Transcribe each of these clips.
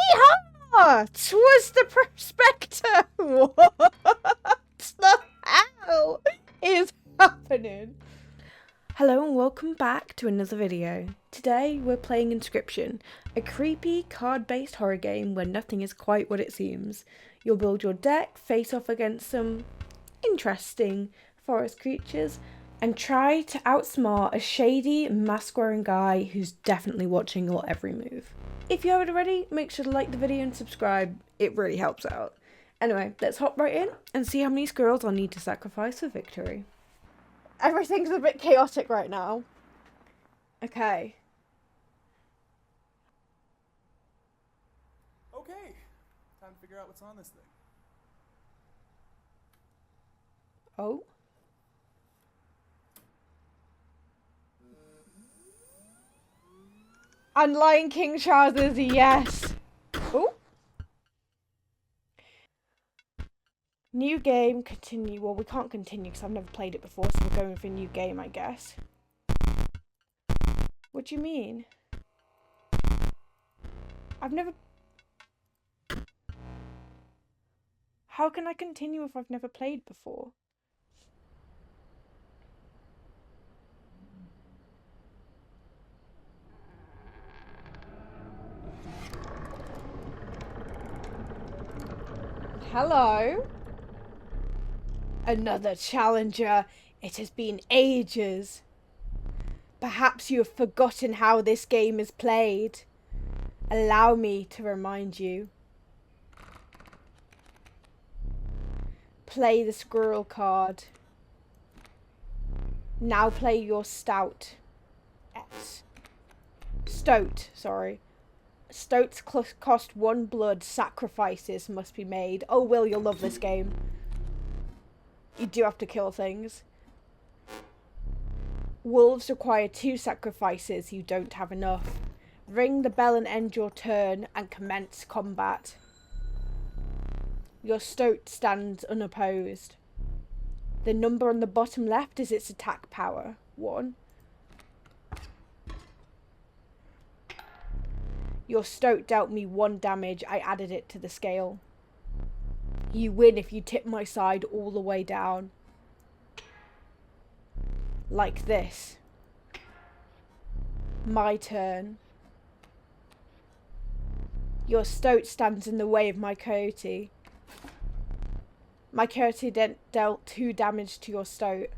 Yeehaw! 'Twas the prospector! What the hell is happening? Hello and welcome back to another video. Today we're playing Inscryption, a creepy card-based horror game where nothing is quite what it seems. You'll build your deck, face off against some interesting forest creatures, and try to outsmart a shady, mask-wearing guy who's definitely watching your every move. If you haven't already, make sure to like the video and subscribe, it really helps out. Anyway, let's hop right in and see how many squirrels I'll need to sacrifice for victory. Everything's a bit chaotic right now. Okay. Okay, time to figure out what's on this thing. Oh. And Lion King trousers, yes. Oh. New game, continue. Well, we can't continue because I've never played it before, so we're going for a new game, I guess. What do you mean? I've never... How can I continue if I've never played before? Hello? Another challenger. It has been ages. Perhaps you have forgotten how this game is played. Allow me to remind you. Play the squirrel card. Now play your stoat. Sorry. Stoats cost 1 blood. Sacrifices must be made. Oh, Will, you'll love this game. You do have to kill things. Wolves require 2 sacrifices. You don't have enough. Ring the bell and end your turn and commence combat. Your stoat stands unopposed. The number on the bottom left is its attack power. 1. Your stoat dealt me 1 damage. I added it to the scale. You win if you tip my side all the way down. Like this. My turn. Your stoat stands in the way of my coyote. My coyote dealt 2 damage to your stoat.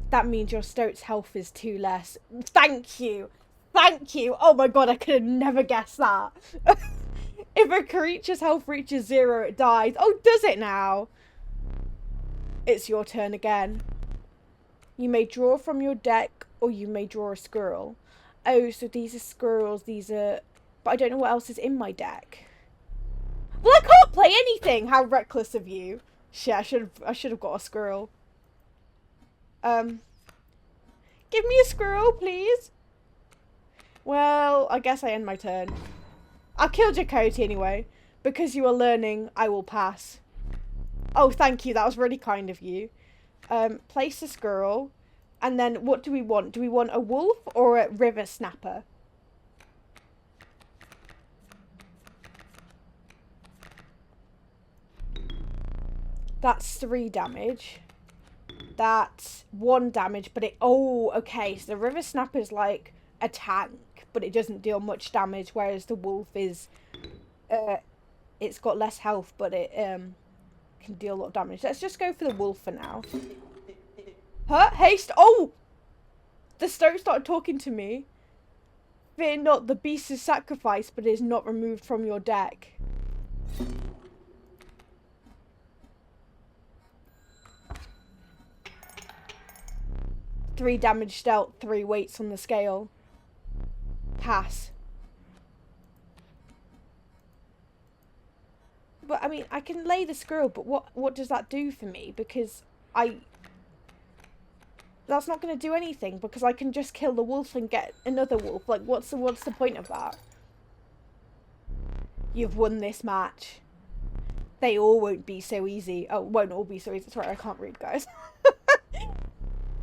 That means your stoat's health is 2 less. Thank you! Thank you! Oh my god, I could have never guessed that. If a creature's health reaches 0, it dies. Oh, does it now? It's your turn again. You may draw from your deck, or you may draw a squirrel. Oh, so these are squirrels, these are... But I don't know what else is in my deck. Well, I can't play anything! How reckless of you. Shit, I should have got a squirrel. Give me a squirrel, please. Well, I guess I end my turn. I killed your coyote anyway. Because you are learning, I will pass. Oh, thank you. That was really kind of you. Place a squirrel. And then what do we want? Do we want a wolf or a river snapper? That's 3 damage. That's 1 damage, but it... Oh, okay. So the river snapper is like a tank, but it doesn't deal much damage, whereas the wolf is... it's got less health, but it can deal a lot of damage. Let's just go for the wolf for now. Huh? Haste! Oh! The stoat started talking to me. Fear not, the beast is sacrificed, but is not removed from your deck. Three damage dealt, 3 weights on the scale. Pass. But, I mean, I can lay the squirrel, but what does that do for me? Because that's not going to do anything, because I can just kill the wolf and get another wolf. Like, what's the point of that? You've won this match. They all won't be so easy. Oh, won't all be so easy. Sorry, I can't read, guys.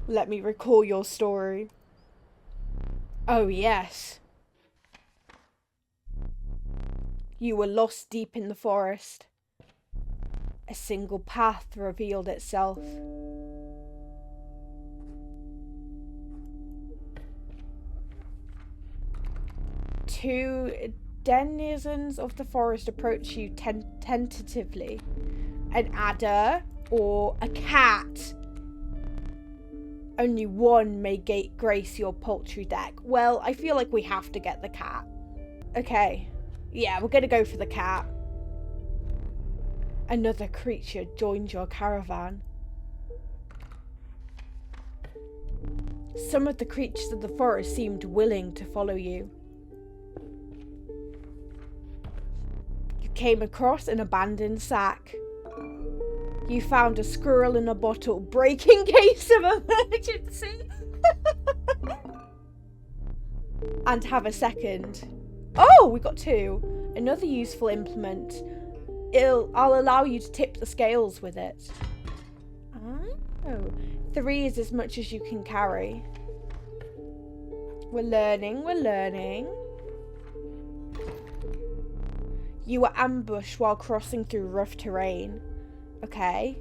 Let me recall your story. Oh, yes. You were lost deep in the forest. A single path revealed itself. Two denizens of the forest approach you tentatively. An adder or a cat. Only one may grace your poultry deck. Well, I feel like we have to get the cat. Okay. Yeah, we're gonna go for the cat. Another creature joined your caravan. Some of the creatures of the forest seemed willing to follow you. You came across an abandoned sack. You found a squirrel in a bottle. Break in case of emergency. And have a second. Oh, we got two. Another useful implement. I'll allow you to tip the scales with it. Oh. 3 is as much as you can carry. We're learning. You were ambushed while crossing through rough terrain. Okay.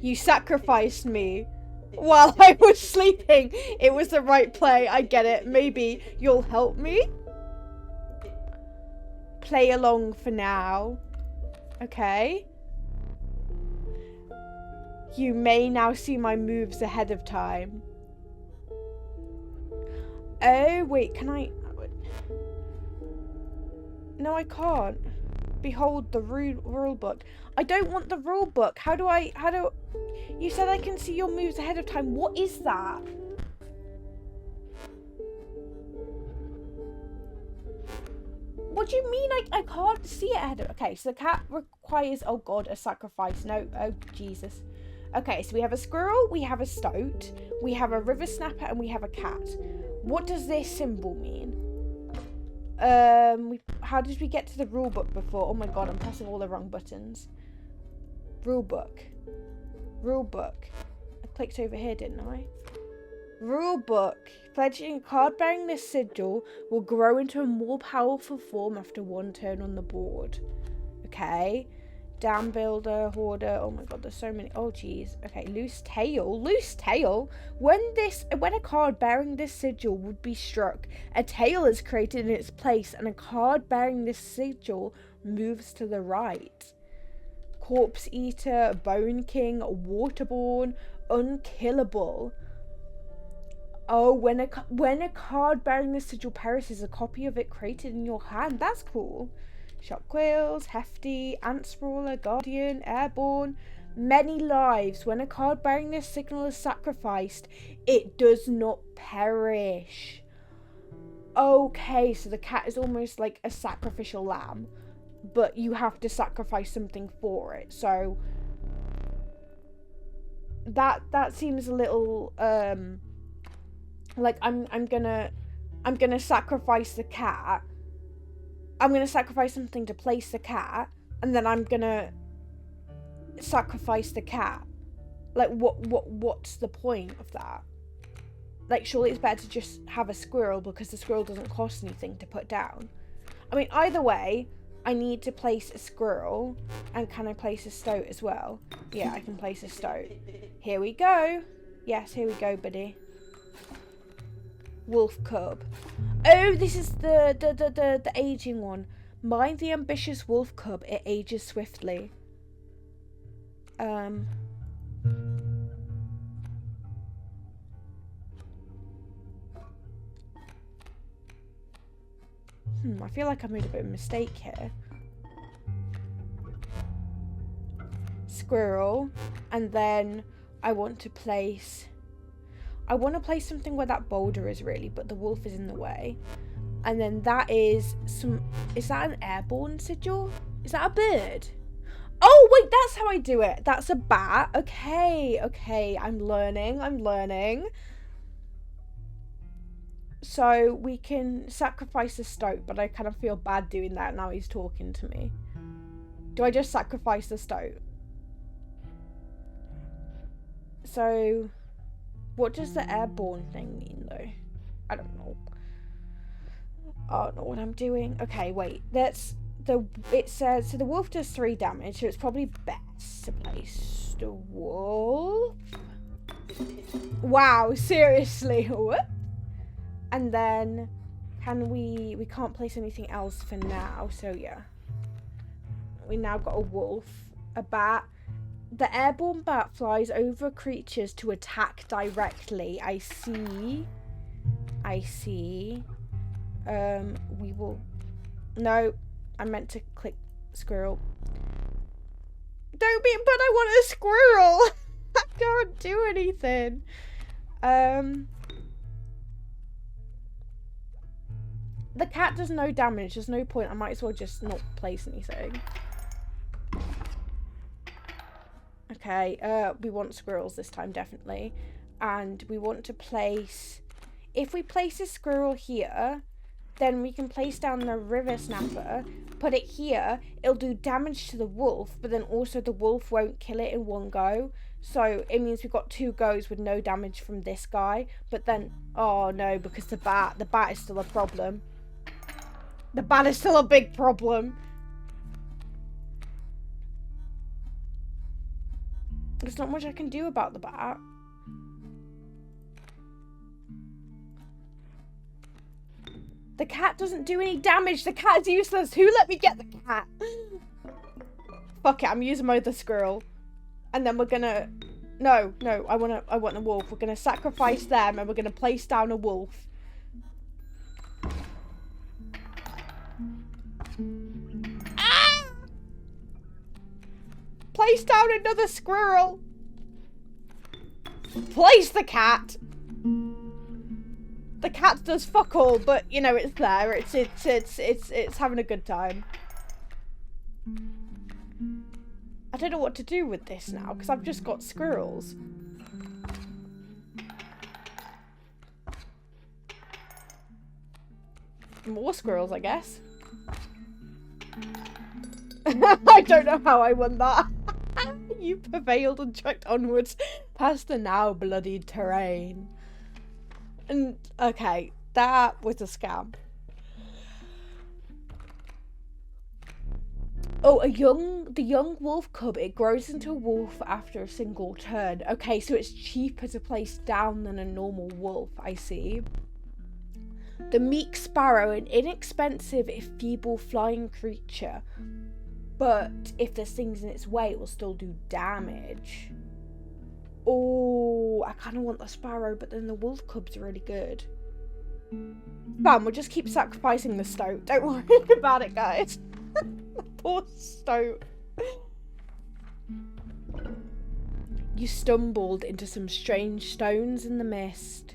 You sacrificed me while I was sleeping. It was the right play. I get it. Maybe you'll help me? Play along for now. Okay. You may now see my moves ahead of time. Oh, wait, can I... No, I can't. Behold the rule book. I don't want the rule book. How do... You said I can see your moves ahead of time. What is that? What do you mean I can't see it ahead of... Okay, so the cat requires... Oh, God, a sacrifice. No. Oh, Jesus. Okay, so we have a squirrel, we have a stoat, we have a river snapper, and we have a cat. What does this symbol mean? How did we get to the rule book before? Oh my God, I'm pressing all the wrong buttons. Rule book. I clicked over here, didn't I? Rule book. Pledging a card bearing this sigil will grow into a more powerful form after one turn on the board. Okay. Dam builder, hoarder. Oh my God, there's so many. Oh geez. Okay, loose tail. When a card bearing this sigil would be struck, a tail is created in its place, and a card bearing this sigil moves to the right. Corpse eater, bone king, waterborne, unkillable. Oh, when a card bearing this sigil perishes, a copy of it created in your hand. That's cool. Shock quills, hefty, ant sprawler, guardian, airborne. Many lives. When a card bearing this signal is sacrificed, it does not perish. Okay, so the cat is almost like a sacrificial lamb, but you have to sacrifice something for it. So that seems a little like I'm gonna sacrifice the cat. I'm going to sacrifice something to place the cat, and then I'm going to sacrifice the cat. Like, what's the point of that? Like, surely it's better to just have a squirrel, because the squirrel doesn't cost anything to put down. I mean, either way, I need to place a squirrel, and can I place a stoat as well? Yeah, I can place a stoat. Here we go. Yes, here we go, buddy. Wolf cub. Oh, this is the aging one. Mind the ambitious wolf cub, it ages swiftly. I feel like I made a bit of a mistake here. Squirrel, and then I want to place something where that boulder is really, but the wolf is in the way. And then that is is that an airborne sigil? Is that a bird? Oh, wait, that's how I do it. That's a bat. Okay, I'm learning. So we can sacrifice a stoat, but I kind of feel bad doing that now he's talking to me. Do I just sacrifice the stoat? So... what does the airborne thing mean, though? I don't know. I don't know what I'm doing. Okay, wait. It says, so the wolf does 3 damage, so it's probably best to place the wolf. Wow, seriously. What? And then, we can't place anything else for now, so yeah. We now got a wolf, a bat. The airborne bat flies over creatures to attack directly. I see. We will... No, I meant to click squirrel. Don't be... But I want a squirrel! I can't do anything. The cat does no damage. There's no point. I might as well just not place anything. Okay, we want squirrels this time, definitely. And we want to place... If we place a squirrel here, then we can place down the river snapper, put it here, it'll do damage to the wolf, but then also the wolf won't kill it in one go. So it means we've got 2 goes with no damage from this guy. But then, oh no, because the bat is still a problem. The bat is still a big problem. There's not much I can do about the bat. The cat doesn't do any damage. The cat is useless. Who let me get the cat? Fuck it, I'm using my other squirrel. And then we're gonna... No, I want a wolf. We're gonna sacrifice them and we're gonna place down a wolf. Ah! Place down another squirrel. Place the cat. The cat does fuck all, but you know it's there. It's having a good time. I don't know what to do with this now because I've just got squirrels. More squirrels, I guess. I don't know how I won that. You prevailed and trekked onwards past the now bloodied terrain. And okay, that was a scam. Oh, the young wolf cub, it grows into a wolf after a single turn. Okay, so it's cheaper to place down than a normal wolf, I see. The meek sparrow, an inexpensive if feeble flying creature. But if there's things in its way, it will still do damage. Oh, I kind of want the sparrow, but then the wolf cub's really good. Bam, we'll just keep sacrificing the stoat. Don't worry about it, guys. Poor stoat. You stumbled into some strange stones in the mist.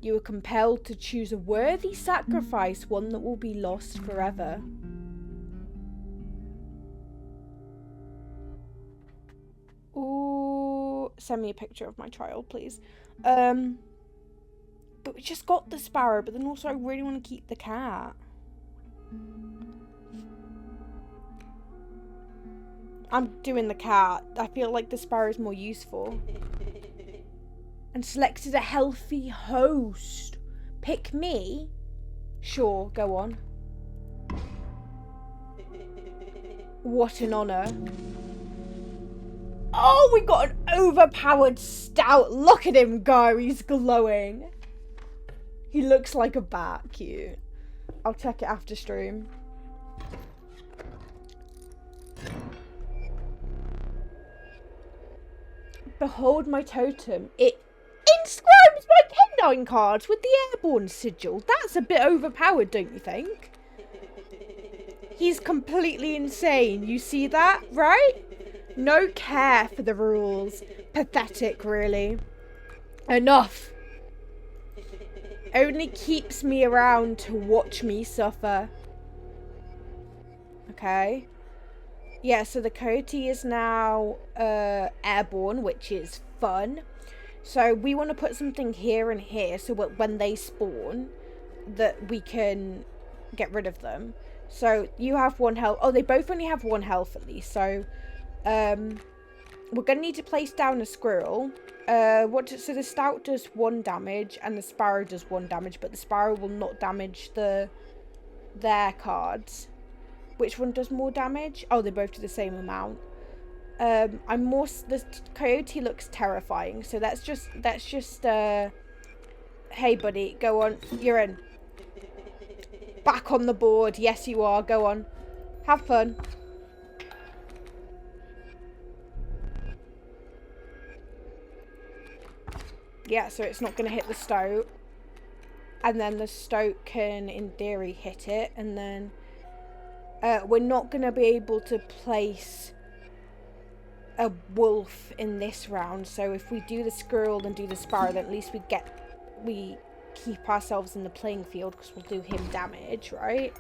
You were compelled to choose a worthy sacrifice, one that will be lost forever. Ooh, send me a picture of my child, please. But we just got the sparrow, but then also I really want to keep the cat. I'm doing the cat. I feel like the sparrow is more useful. And selected a healthy host. Pick me? Sure, go on. What an honour. Oh, we got an overpowered stout. Look at him go. He's glowing. He looks like a bat. Cute. I'll check it after stream. Behold my totem. It inscribes my canine cards with the airborne sigil. That's a bit overpowered, don't you think? He's completely insane. You see that, right? No care for the rules. Pathetic, really. Enough. Only keeps me around to watch me suffer. Okay. Yeah, so the coyote is now airborne, which is fun. So we want to put something here and here so when they spawn, that we can get rid of them. So you have 1 health. Oh, they both only have 1 health at least. So we're going to need to place down a squirrel. So the stout does 1 damage and the sparrow does 1 damage, but the sparrow will not damage their cards. Which one does more damage? Oh, they both do the same amount. The coyote looks terrifying, so let's just hey buddy, go on, you're in. Back on the board, yes you are, go on. Have fun. Yeah, so it's not going to hit the stoat. And then the stoat can, in theory, hit it. And then we're not going to be able to place a wolf in this round. So if we do the squirrel and do the sparrow, then at least we keep ourselves in the playing field, because we'll do him damage, right?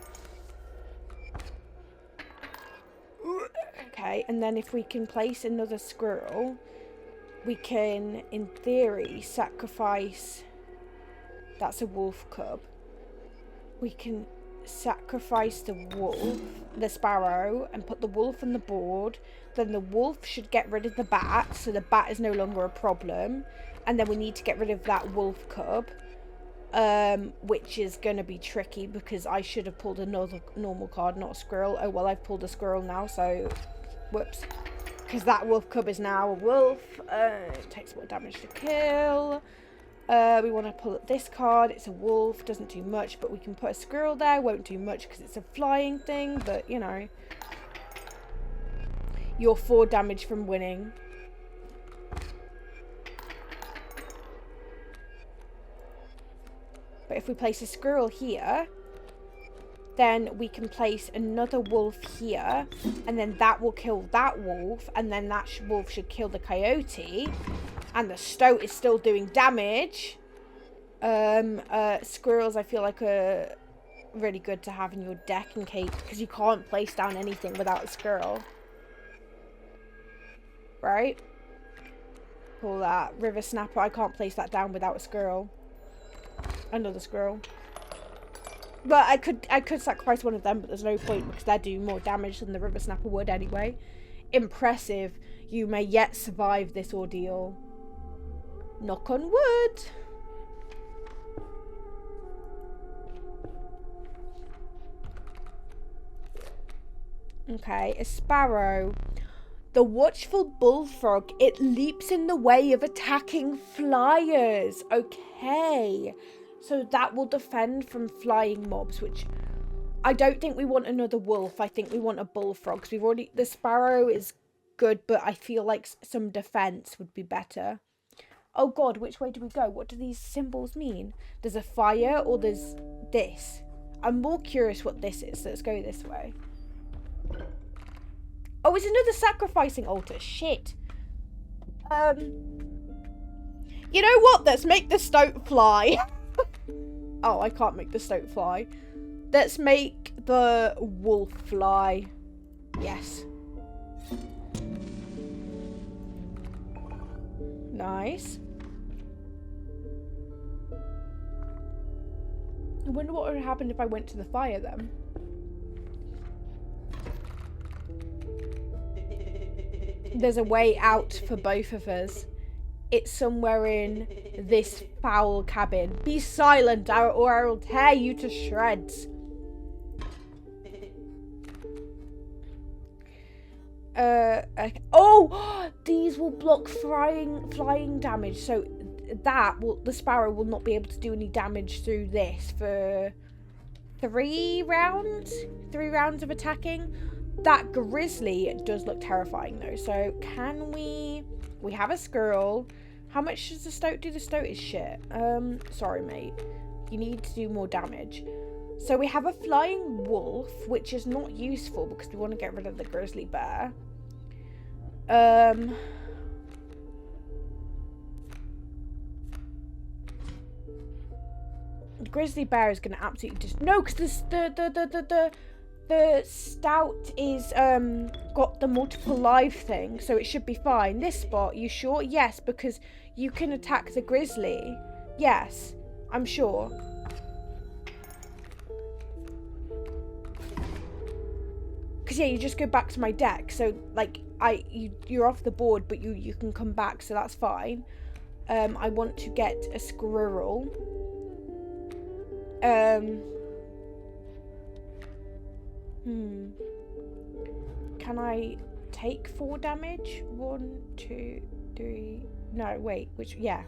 Okay, and then if we can place another squirrel, we can, in theory, sacrifice... That's a wolf cub. We can sacrifice the sparrow, and put the wolf on the board. Then the wolf should get rid of the bat, so the bat is no longer a problem. And then we need to get rid of that wolf cub, which is going to be tricky, because I should have pulled another normal card, not a squirrel. Oh, well, I've pulled a squirrel now, so... Whoops. Because that wolf cub is now a wolf. It takes more damage to kill. We want to pull up this card. It's a wolf. Doesn't do much, but we can put a squirrel there. Won't do much because it's a flying thing, but, you know. You're 4 damage from winning. But if we place a squirrel here, then we can place another wolf here, and then that will kill that wolf, and then that wolf should kill the coyote, and the stoat is still doing damage. Squirrels, I feel like, are really good to have in your deck in case, because you can't place down anything without a squirrel. Right? Pull that. River Snapper, I can't place that down without a squirrel. Another squirrel. But I could sacrifice one of them, but there's no point because they're doing more damage than the River Snapper would anyway. Impressive. You may yet survive this ordeal. Knock on wood. Okay, a sparrow. The watchful bullfrog. It leaps in the way of attacking flyers. Okay. So that will defend from flying mobs, which I don't think we want another wolf. I think we want a bullfrog. Because we've already... The sparrow is good, but I feel like some defense would be better. Oh god, which way do we go? What do these symbols mean? There's a fire or there's this? I'm more curious what this is. So let's go this way. Oh, it's another sacrificing altar. Shit. You know what? Let's make the stoat fly. Oh, I can't make the stoat fly. Let's make the wolf fly. Yes. Nice. I wonder what would happen if I went to the fire then. There's a way out for both of us. It's somewhere in this foul cabin. Be silent, or I will tear you to shreds. Okay. Oh, these will block flying damage. So the sparrow will not be able to do any damage through this for 3 rounds. 3 rounds of attacking. That grizzly does look terrifying though. So can we have a squirrel. How much does the stoat do? The stoat is shit. Sorry mate. You need to do more damage. So we have a flying wolf, which is not useful because we want to get rid of the grizzly bear. The grizzly bear is going to absolutely just... No, because the stout is got the multiple life thing, so it should be fine. This spot, you sure? Yes, because you can attack the grizzly. Yes, I'm sure. Because yeah, you just go back to my deck. So like you're off the board, but you can come back, so that's fine. I want to get a squirrel. Can I take 4 damage? 1, 2, 3. No, wait. Yeah.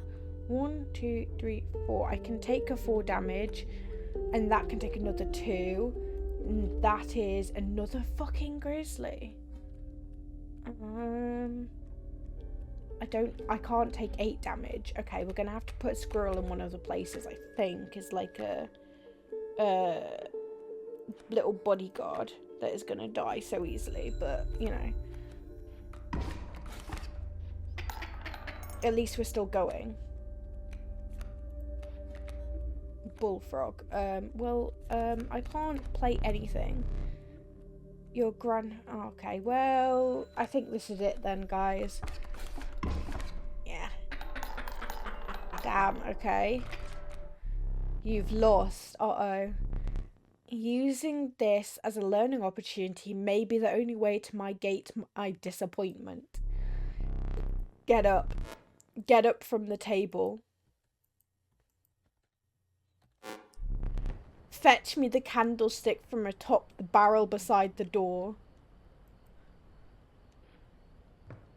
1, 2, 3, 4. I can take a 4 damage, and that can take another 2. And that is another fucking grizzly. I can't take 8 damage. Okay, we're gonna have to put a squirrel in one of the places, I think, is like a little bodyguard that is gonna die so easily, but you know, at least we're still going. Bullfrog. I can't play anything. Your okay, well, I think this is it then, guys. Yeah. Damn, okay. You've lost. Uh-oh. Using this as a learning opportunity may be the only way to mitigate my disappointment. Get up. Get up from the table. Fetch me the candlestick from atop the barrel beside the door.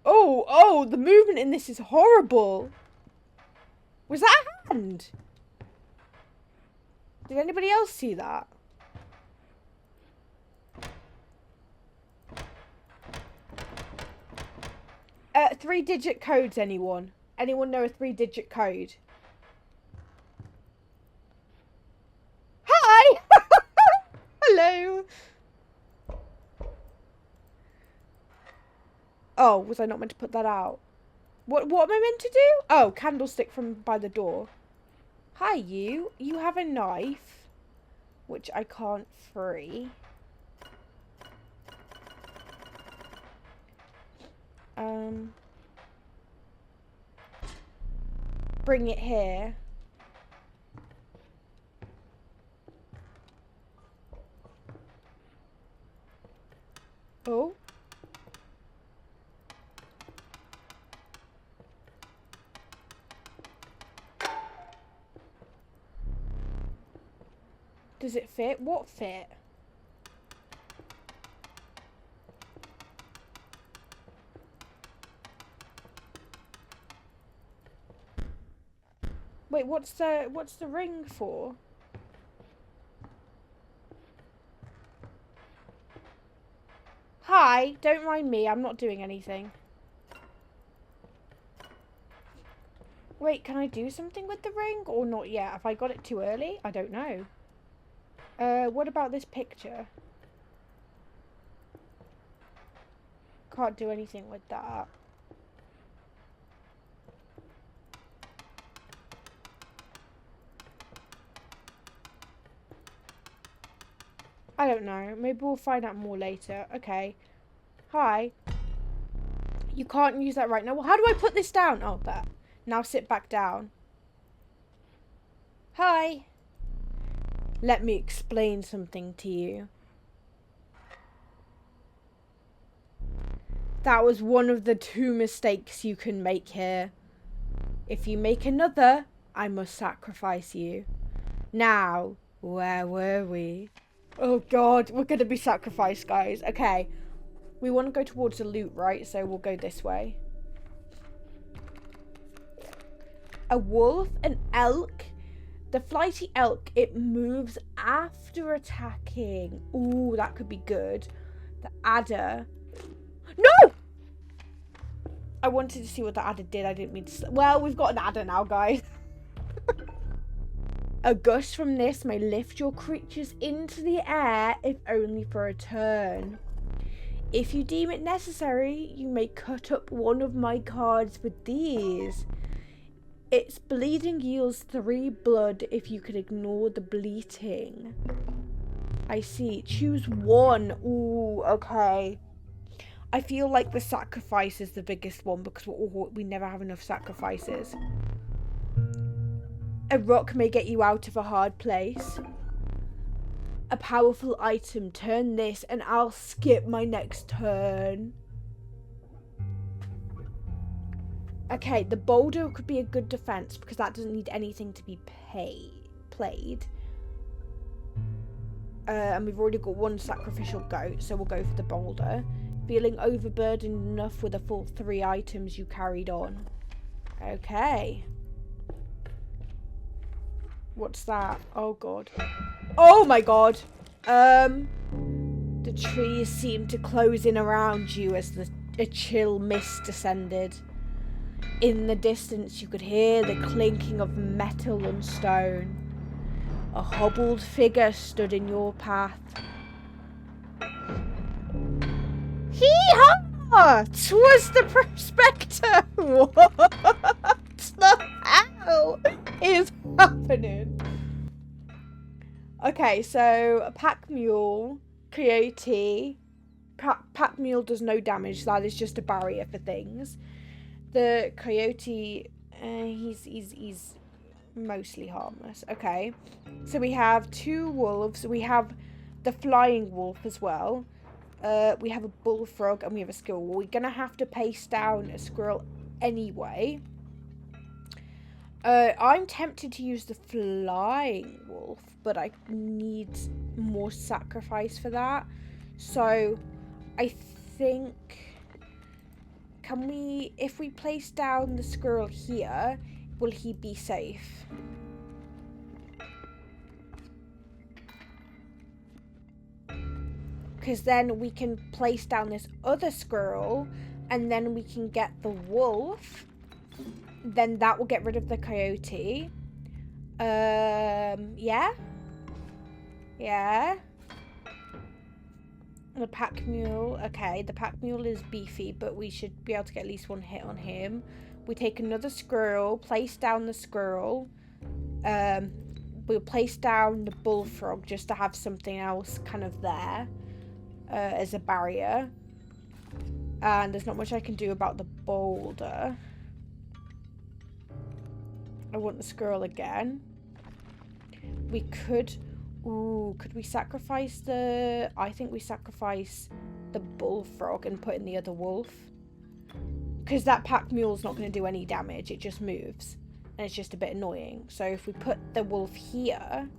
Oh, the movement in this is horrible. Was that a hand? Did anybody else see that? Three-digit codes, anyone? Anyone know a 3-digit code? Hi! Hello! Oh, was I not meant to put that out? What am I meant to do? Oh, candlestick from by the door. Hi, you. You have a knife, which I can't free. Bring it here. Oh. Does it fit? What fit? Wait, what's the ring for? Hi, don't mind me, I'm not doing anything. Wait, can I do something with the ring or not yet? Have I got it too early? I don't know. What about this picture? Can't do anything with that. I don't know. Maybe we'll find out more later. Okay. Hi. You can't use that right now. Well, how do I put this down? Oh, there. Now sit back down. Hi. Let me explain something to you. That was one of the 2 mistakes you can make here. If you make another, I must sacrifice you. Now, where were we? Oh god, we're gonna be sacrificed, guys. Okay. We want to go towards the loot, right? So we'll go this way. A wolf, an elk. The flighty elk, it moves after attacking. Ooh, that could be good. The adder. No! I wanted to see what the adder did. I didn't mean to... Well, we've got an adder now, guys. A gust from this may lift your creatures into the air, if only for a turn. If you deem it necessary, you may cut up one of my cards with these. Its bleeding yields 3 blood if you can ignore the bleating. I see. Choose 1. Ooh, okay. I feel like the sacrifice is the biggest one because we never have enough sacrifices. A rock may get you out of a hard place. A powerful item. Turn this and I'll skip my next turn. Okay, the boulder could be a good defense because that doesn't need anything to be played. And we've already got one sacrificial goat, so we'll go for the boulder. Feeling overburdened enough with the full 3 items you carried on. Okay. What's that? Oh god. Oh my god! The trees seemed to close in around you as a chill mist descended. In the distance you could hear the clinking of metal and stone. A hobbled figure stood in your path. Hee-haw! 'Twas the prospector! What the hell is happening? Okay, so a pack mule, coyote. Pack mule does no damage. That is just a barrier for things. The coyote, he's mostly harmless. Okay, so we have 2 wolves. We have the flying wolf as well. We have a bullfrog and we have a squirrel. We're gonna have to pace down a squirrel anyway. I'm tempted to use the flying wolf, but I need more sacrifice for that. So I think, can we, if we place down the squirrel here, will he be safe? Because then we can place down this other squirrel and then we can get the wolf. Then that will get rid of the coyote. Yeah. Yeah. The pack mule. Okay, the pack mule is beefy, but we should be able to get at least 1 hit on him. We take another squirrel, place down the squirrel. We'll place down the bullfrog just to have something else kind of there as a barrier. And there's not much I can do about the boulder. I want the squirrel again. We could... Ooh, could we sacrifice the... I think we sacrifice the bullfrog and put in the other wolf. Because that pack mule's not going to do any damage. It just moves. And it's just a bit annoying. So if we put the wolf here...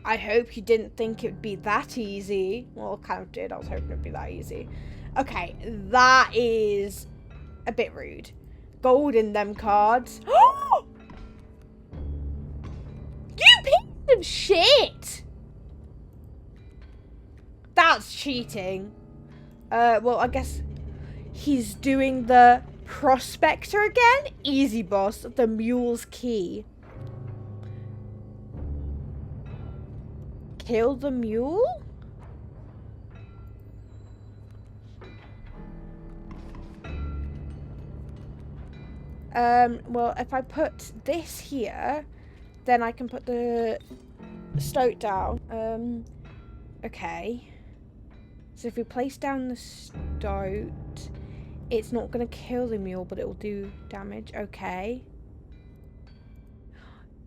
I hope you didn't think it would be that easy. Well, I kind of did. I was hoping it would be that easy. Okay, that is a bit rude. Gold in them cards. You piece of shit! That's cheating. Well, I guess he's doing the prospector again. Easy, boss. The mule's key. Kill the mule? Well, if I put this here, then I can put the stoat down. Okay. So if we place down the stoat, it's not going to kill the mule, but it will do damage. Okay.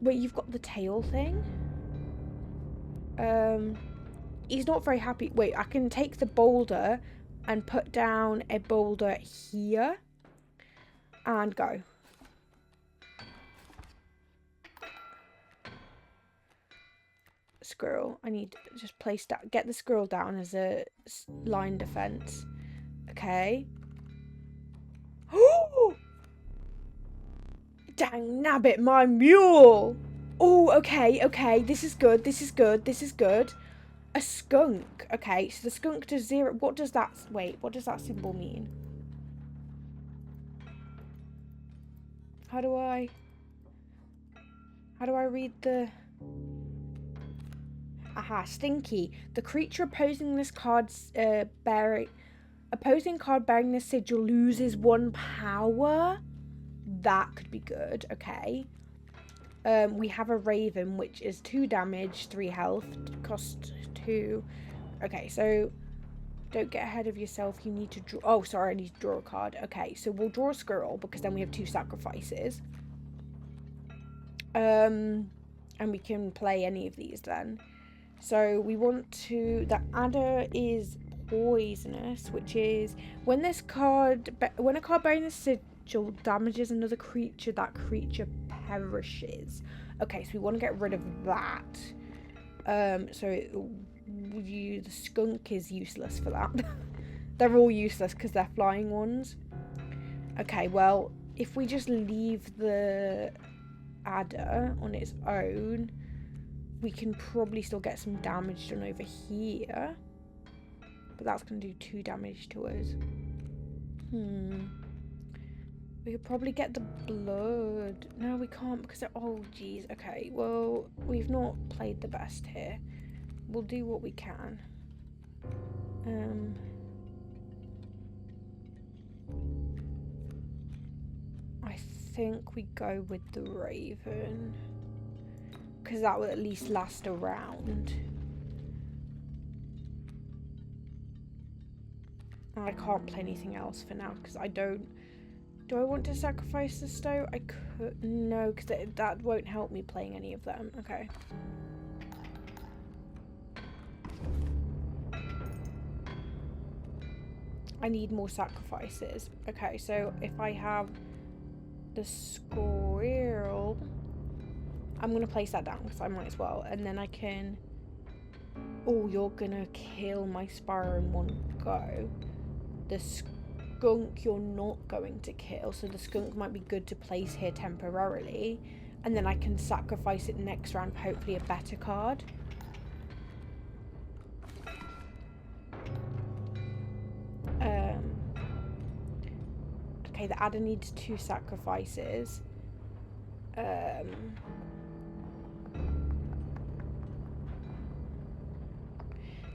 Wait, you've got the tail thing? He's not very happy. Wait, I can take the boulder and put down a boulder here and go. Squirrel. I need to just place that. Get the squirrel down as a line defense. Okay. Oh! Dang nabbit, my mule! Oh, okay, okay. This is good. This is good. This is good. A skunk. Okay, so the skunk does 0. What does that... Wait, what does that symbol mean? How do I read the... Aha, stinky. The creature opposing this card's opposing card bearing this sigil loses 1 power. That could be good. Okay. We have a raven, which is 2 damage, 3 health, cost 2. Okay, so don't get ahead of yourself. You need to draw. Oh, sorry, I need to draw a card. Okay, so we'll draw a squirrel because then we have 2 sacrifices. And we can play any of these then. So we want to. The adder is poisonous, which is when a card bearing the sigil damages another creature, that creature perishes. Okay, so we want to get rid of that. The skunk is useless for that. They're all useless because they're flying ones. Okay, well, if we just leave the adder on its own, we can probably still get some damage done over here. But that's going to do 2 damage to us. We could probably get the blood. No, we can't because oh, geez. Okay, well, we've not played the best here. We'll do what we can. I think we go with the raven, because that will at least last a round. I can't play anything else for now because I don't. Do I want to sacrifice the stoat? I could. No, because that won't help me playing any of them. Okay. I need more sacrifices. Okay, so if I have the squirrel, I'm going to place that down because I might as well. And then I can... Oh, you're going to kill my sparrow in one go. The skunk you're not going to kill. So the skunk might be good to place here temporarily. And then I can sacrifice it next round, hopefully a better card. Okay, the adder needs 2 sacrifices. So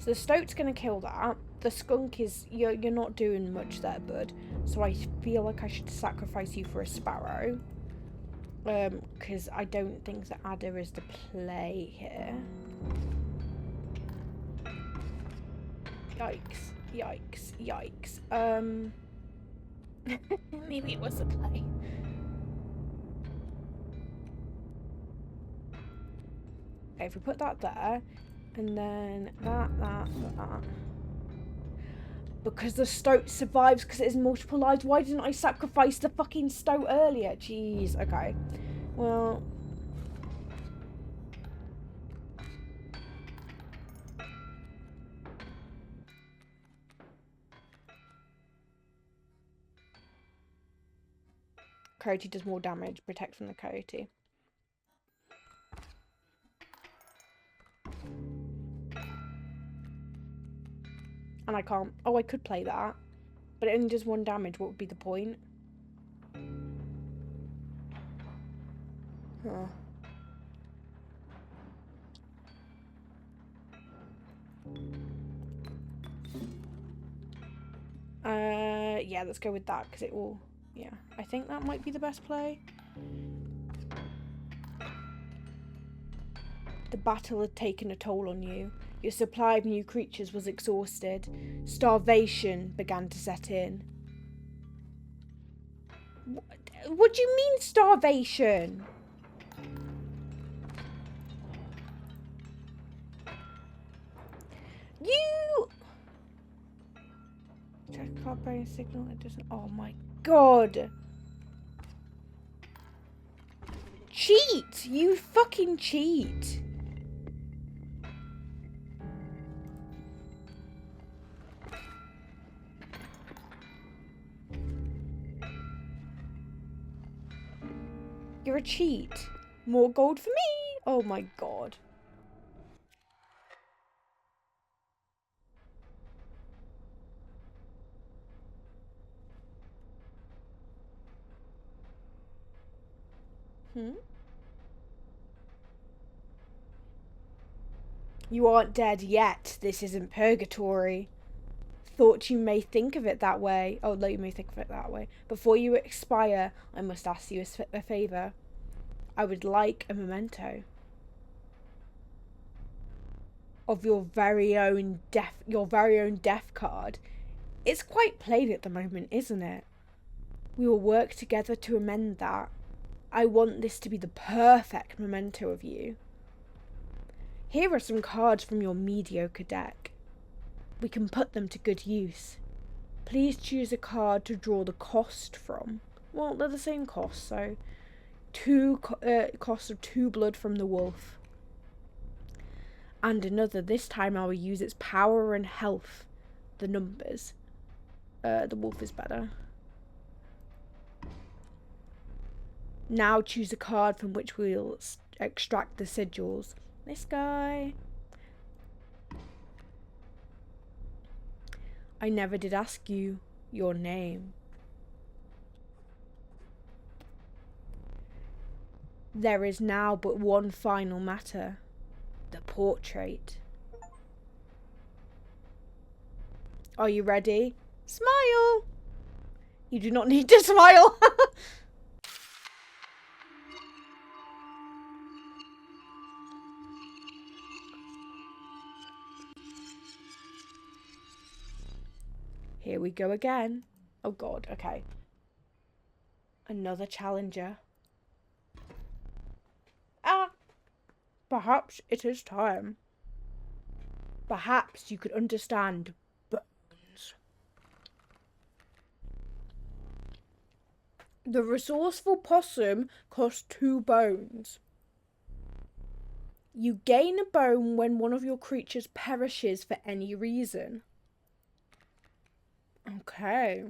the stoat's gonna kill that. The skunk is you're not doing much there, bud. So I feel like I should sacrifice you for a sparrow. Because I don't think the adder is the play here. Yikes! Yikes! Yikes! Maybe it was the play. Okay, if we put that there, and then that. Because the stoat survives because it has multiple lives. Why didn't I sacrifice the fucking stoat earlier? Jeez, okay. Well... Coyote does more damage. Protect from the coyote. And I can't... Oh, I could play that. But it only does 1 damage. What would be the point? Huh. Yeah, let's go with that because it will... Yeah, I think that might be the best play. The battle had taken a toll on you. Your supply of new creatures was exhausted. Starvation began to set in. What do you mean starvation? You... Check card bearing signal. It doesn't... Oh my god. Cheat! You fucking cheat. You're a cheat. More gold for me. Oh my god. You aren't dead yet. This isn't purgatory. Thought you may think of it that way. Oh, no, you may think of it that way. Before you expire, I must ask you a favour. I would like a memento of your very own death card. It's quite plain at the moment, isn't it? We will work together to amend that. I want this to be the perfect memento of you. Here are some cards from your mediocre deck. we can put them to good use. Please choose a card to draw the cost from. Well, they're the same cost, so cost of 2 blood from the wolf. And another. This time I will use its power and health. The numbers. The wolf is better. Now choose a card from which we'll extract the sigils. This guy. I never did ask you your name. There is now but one final matter. The portrait. Are you ready? Smile! You do not need to smile. Here we go again. Oh god, okay. Another challenger. Perhaps it is time. Perhaps you could understand bones. The resourceful possum costs 2 bones. You gain a bone when one of your creatures perishes for any reason. Okay.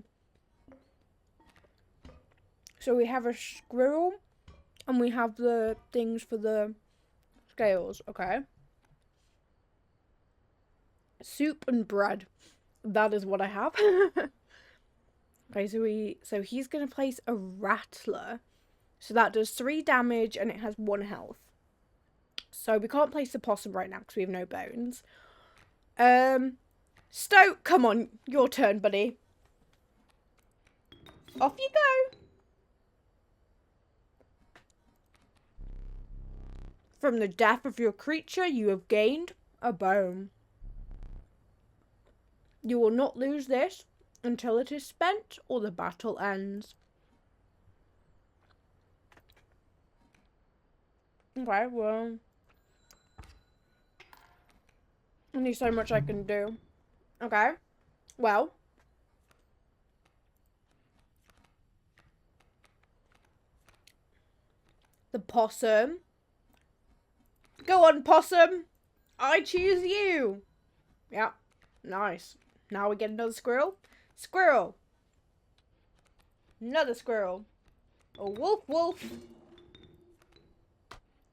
So we have a squirrel and we have the things for the scales, okay. Soup and bread. That is what I have. Okay, so he's gonna place a rattler. So that does 3 damage and it has 1 health. So we can't place the possum right now because we have no bones. Stoke, come on, your turn, buddy. Off you go. From the death of your creature, you have gained a bone. You will not lose this until it is spent or the battle ends. Okay, well, only so much I can do. Okay, well, the possum. Go on, possum. I choose you. Yeah, nice. Now we get another squirrel. Squirrel. Another squirrel. A wolf, wolf.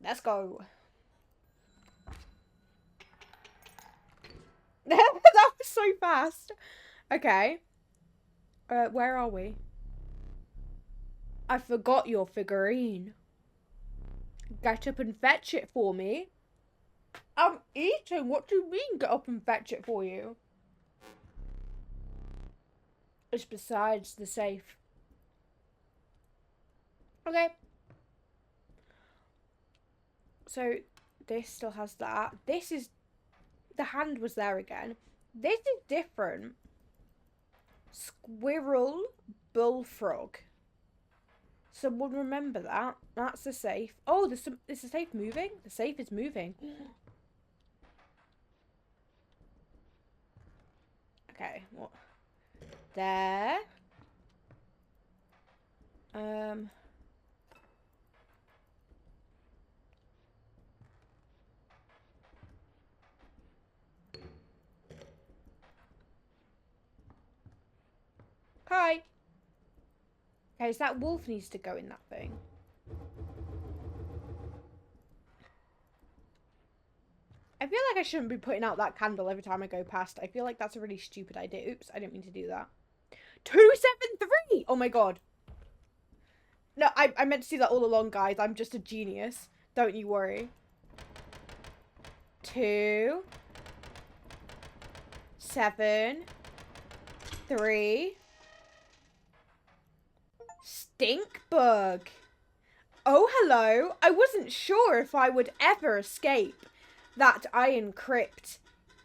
Let's go. That was so fast. Okay. Where are we? I forgot your figurine. Get up and fetch it for me. I'm eating. What do you mean, get up and fetch it for you? It's besides the safe. Okay. So, this still has that. This is... The hand was there again. This is different. Squirrel, bullfrog. Someone remember that. That's the safe. Oh, is the safe moving? The safe is moving. Okay, what? There. Hi. Okay, so that wolf needs to go in that thing. I feel like I shouldn't be putting out that candle every time I go past. I feel like that's a really stupid idea. Oops, I didn't mean to do that. 273! Oh my god. No, I meant to do that all along, guys. I'm just a genius. Don't you worry. 2 7 3 Stink bug. Oh, hello. I wasn't sure if I would ever escape that iron crypt.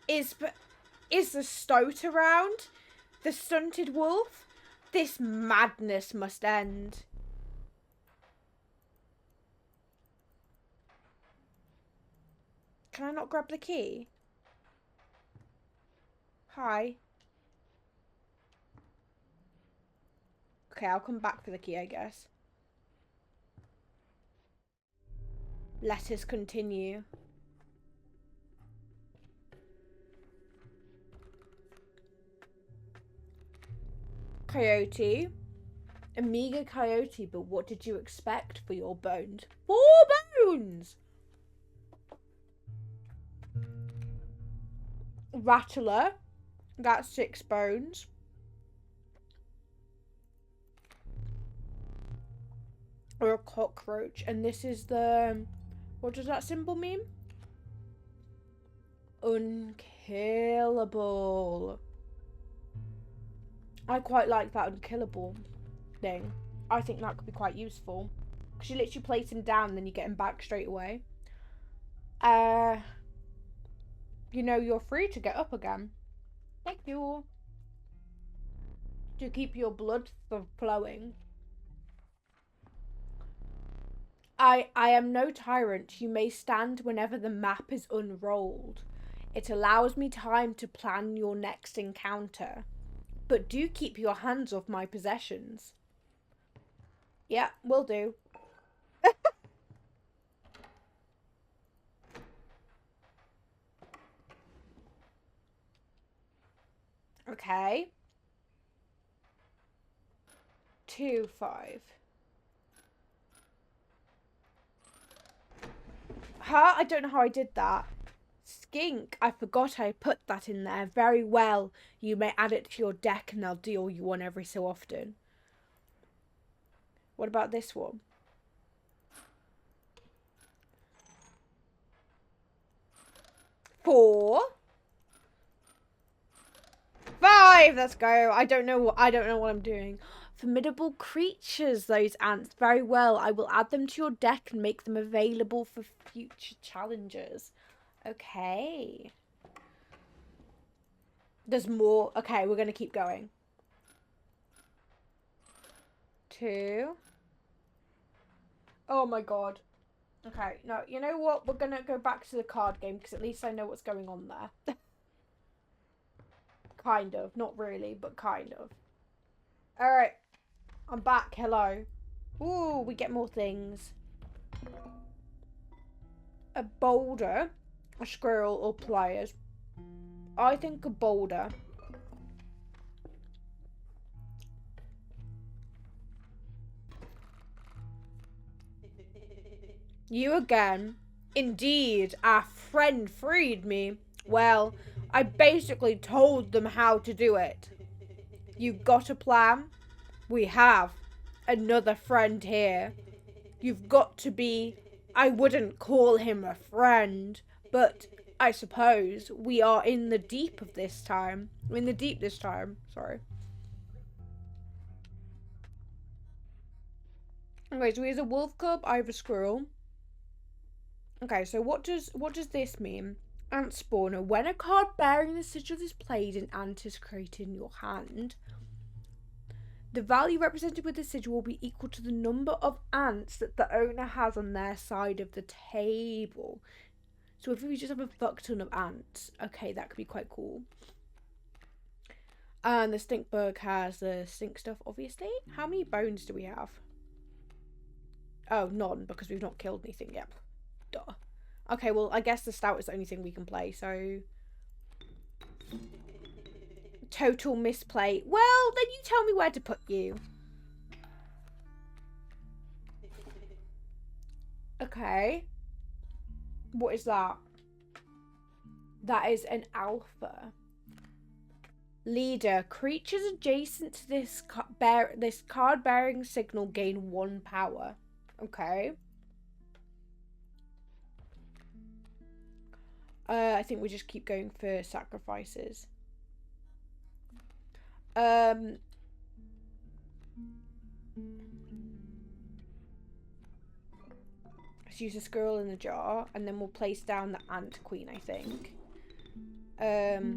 Is the stoat around? The stunted wolf? This madness must end. Can I not grab the key? Hi. Okay, I'll come back for the key, I guess. Let us continue. Coyote. Amiga Coyote, but what did you expect for your bones? 4 bones! Rattler. That's 6 bones. Or a cockroach. And this is the... What does that symbol mean? Unkillable. I quite like that unkillable thing. I think that could be quite useful. Because you literally place him down and then you get him back straight away. You know, you're free to get up again. Thank you. To keep your blood flowing. I am no tyrant. You may stand whenever the map is unrolled. It allows me time to plan your next encounter. But do keep your hands off my possessions. Yeah, will do. Okay. 2, 5. Huh? I don't know how I did that. Skink. I forgot I put that in there. Very well. You may add it to your deck and I'll deal you one every so often. What about this one? 4. 5. Let's go. I don't know what I'm doing. Formidable creatures, those ants. Very well. I will add them to your deck and make them available for future challenges. Okay. There's more. Okay, we're going to keep going. 2. Oh my god. Okay, no, you know what? We're going to go back to the card game because at least I know what's going on there. Kind of. Not really, but kind of. Alright. I'm back. Hello. Ooh, we get more things. A boulder, a squirrel, or pliers. I think a boulder. You again. Indeed, our friend freed me. Well, I basically told them how to do it. You got a plan? We have. Another friend here. You've got to be... I wouldn't call him a friend, but I suppose we are in the deep of this time. We're in the deep this time. Sorry. Okay, so he has a wolf cub, I have a squirrel. Okay, so what does this mean? Ant spawner. When a card bearing the sigil is played, an ant is created in your hand. The value represented with the sigil will be equal to the number of ants that the owner has on their side of the table. So if we just have a fuck ton of ants, okay, that could be quite cool. And the stink bug has the stink stuff, obviously. How many bones do we have? Oh, none, because we've not killed anything yet. Duh. Okay, well, I guess the stout is the only thing we can play, so... Total misplay. Well, then you tell me where to put you. Okay. What is that? That is an alpha. Leader. Creatures adjacent to this card-bearing signal gain 1 power. Okay. I think we just keep going for sacrifices. Let's use a squirrel in the jar, and then we'll place down the ant queen, I think. No,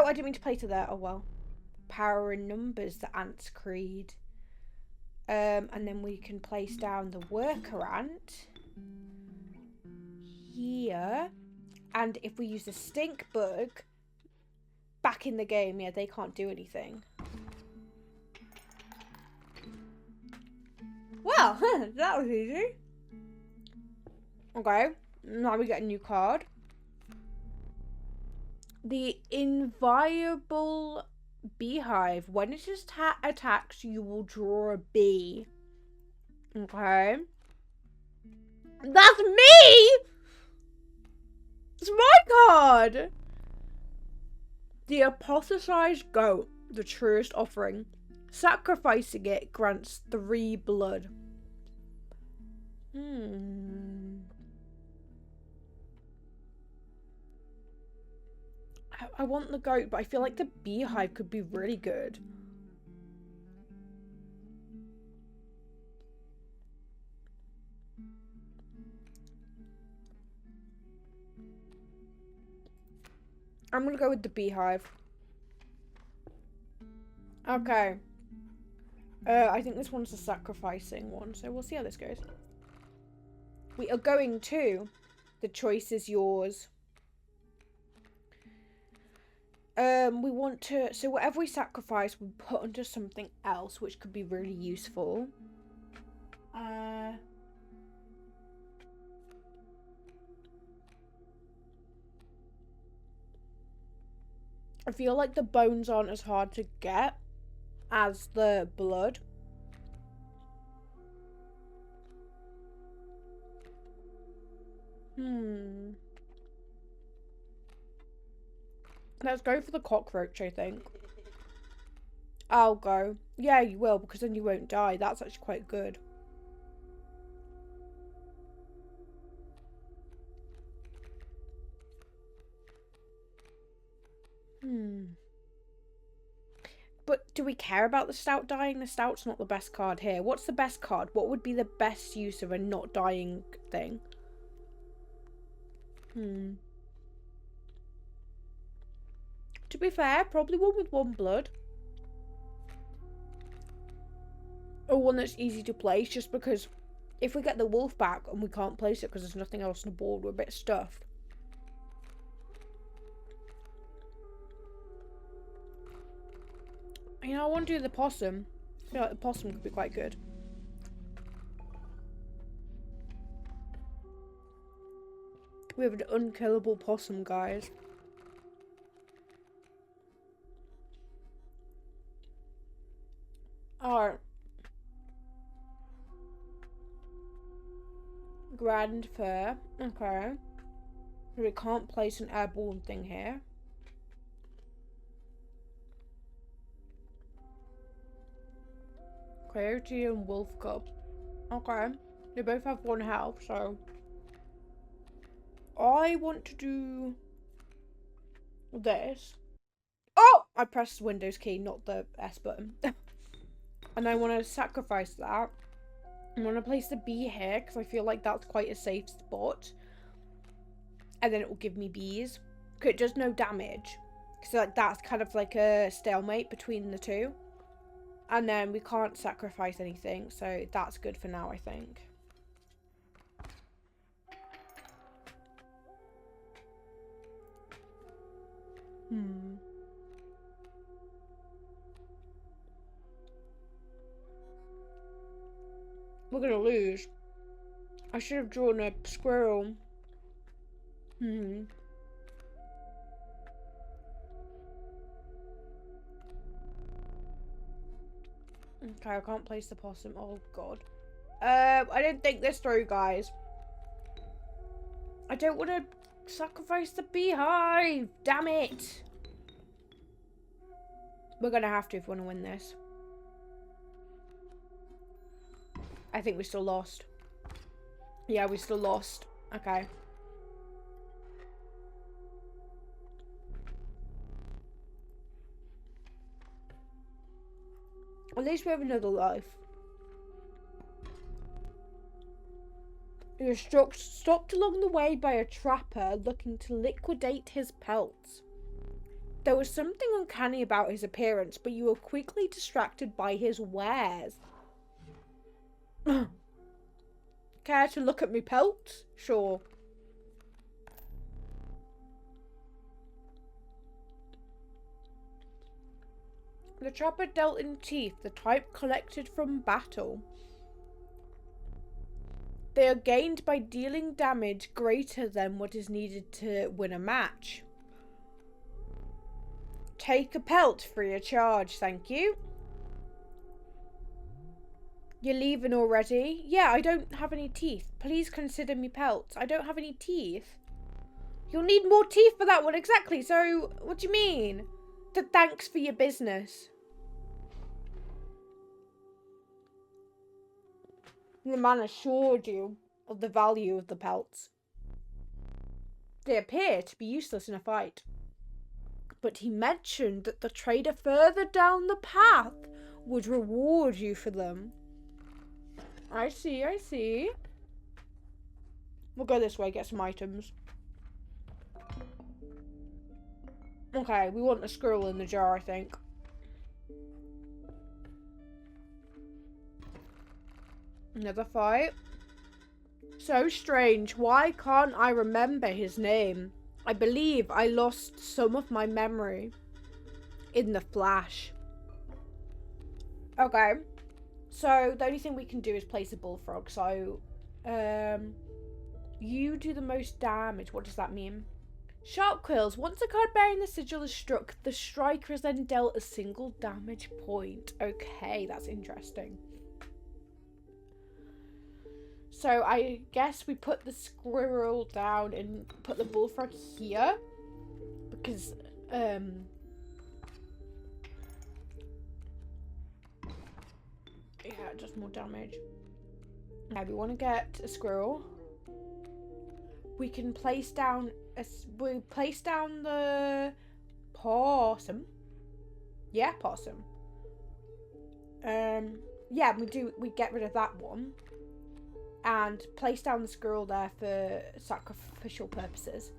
I didn't mean to place her there. Oh well. Power in numbers, the ant's creed. And then we can place down the worker ant here. And if we use the stink bug, back in the game, yeah, they can't do anything. Well, that was easy. Okay, now we get a new card. The inviolable beehive. When it attacks, you will draw a bee. Okay. That's me! It's my card! The apothesized goat, the truest offering. Sacrificing it grants 3 blood. I want the goat, but I feel like the beehive could be really good. I'm gonna go with the beehive. Okay. I think this one's a sacrificing one, so we'll see how this goes. We are going to. The choice is yours. We want to, so whatever we sacrifice, we put onto something else, which could be really useful. I feel like the bones aren't as hard to get as the blood. Let's go for the cockroach, I think. I'll go. Yeah, you will, because then you won't die. That's actually quite good. But do we care about the stout dying? The stout's not the best card here. What's the best card? What would be the best use of a not dying thing? To be fair, probably one with 1 blood. Or one that's easy to place, just because if we get the wolf back and we can't place it because there's nothing else on the board, we're a bit stuffed. You know, I want to do the possum. I feel like the possum could be quite good. We have an unkillable possum, guys. Alright. Grand Fair. Okay. So we can't place an airborne thing here. Coyote and wolf cub. Okay. They both have 1 health, so I want to do this. Oh! I pressed the Windows key, not the S button. And I want to sacrifice that. I'm going to place the bee here, because I feel like that's quite a safe spot. And then it will give me bees. Because it does no damage. So like, that's kind of like a stalemate between the two. And then we can't sacrifice anything, so that's good for now, I think. We're gonna lose. I should have drawn a squirrel. Okay, I can't place the possum. Oh god. I didn't think this through, guys. I don't want to sacrifice the beehive. Damn it. We're gonna have to if we want to win this. I think we still lost. Yeah, we still lost. Okay. At least we have another life. He was stopped along the way by a trapper looking to liquidate his pelts. There was something uncanny about his appearance, but you were quickly distracted by his wares. Care to look at me pelts? Sure. The trapper dealt in teeth, the type collected from battle. They are gained by dealing damage greater than what is needed to win a match. Take a pelt free of charge, thank you. You're leaving already? Yeah, I don't have any teeth. Please consider me pelts. I don't have any teeth. You'll need more teeth for that one, exactly. So, what do you mean? Thanks for your business. The man assured you of the value of the pelts. They appear to be useless in a fight. But he mentioned that the trader further down the path would reward you for them. I see, I see. We'll go this way, get some items. Okay, we want a squirrel in the jar, I think. Another fight. So strange. Why can't I remember his name? I believe I lost some of my memory in the flash. Okay. So the only thing we can do is place a bullfrog. So, you do the most damage. What does that mean? Sharp quills. Once a card bearing the sigil is struck, the striker is then dealt a single damage point. Okay, that's interesting. So I guess we put the squirrel down and put the bullfrog here. Because, yeah, just more damage. Okay, we want to get a squirrel. We can place down we place down the possum. Yeah, possum. Yeah, we get rid of that one. And place down the squirrel there for sacrificial purposes.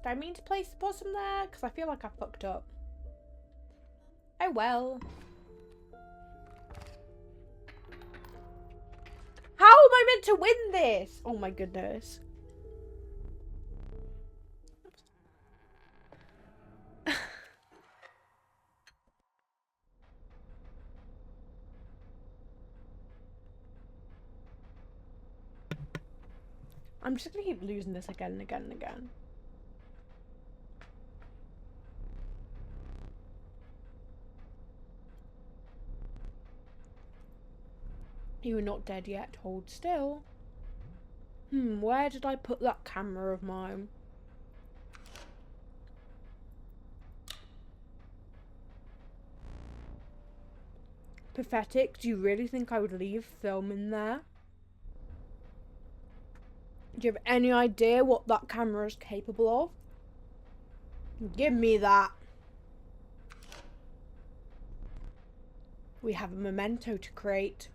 Did I mean to place the possum there? Because I feel like I fucked up. Oh well. How am I meant to win this? Oh my goodness. I'm just gonna keep losing this again and again and again. You are not dead yet. Hold still. Where did I put that camera of mine? Pathetic. Do you really think I would leave film in there? Do you have any idea what that camera is capable of? Give me that. We have a memento to create.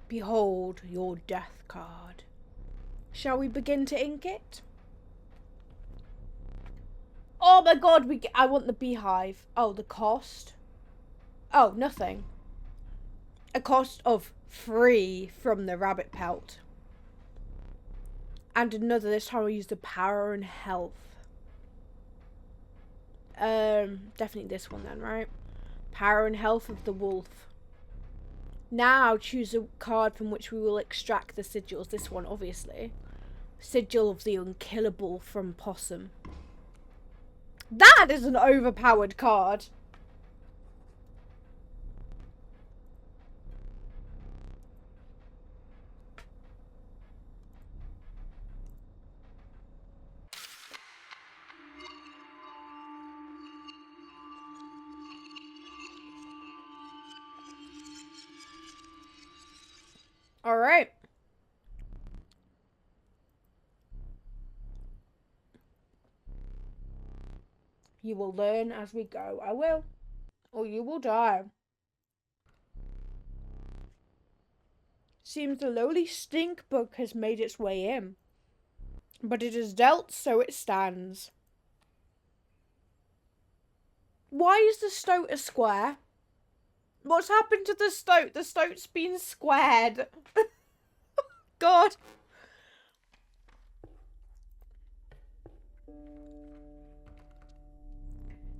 Behold your death card. Shall we begin to ink it? Oh my god, I want the beehive. Oh, the cost. Oh, nothing. A cost of 3 from the rabbit pelt. And another, this time I'll use the power and health. Definitely this one then, right? Power and health of the wolf. Now choose a card from which we will extract the sigils. This one, obviously. Sigil of the unkillable from possum. That is an overpowered card. Alright. You will learn as we go. I will. Or you will die. Seems the lowly stink bug has made its way in. But it is dealt, so it stands. Why is the stoat a square? What's happened to the stoat? The stoat's been squared. God.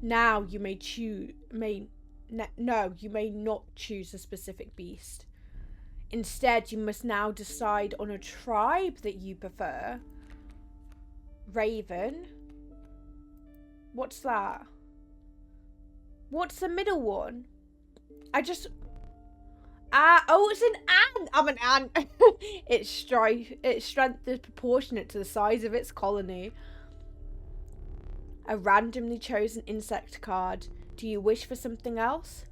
Now you may choose. No, you may not choose a specific beast. Instead, you must now decide on a tribe that you prefer. Raven. What's that? What's the middle one? Oh, it's an ant. I'm an ant. Its strength is proportionate to the size of its colony. A randomly chosen insect card. Do you wish for something else?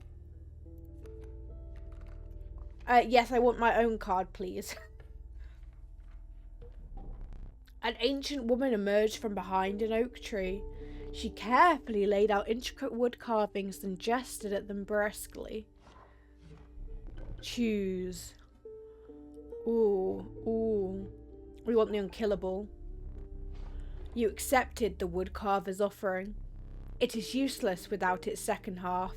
Yes, I want my own card, please. An ancient woman emerged from behind an oak tree. She carefully laid out intricate wood carvings and gestured at them brusquely. Choose. Ooh. We want the unkillable. You accepted the woodcarver's offering. It is useless without its second half,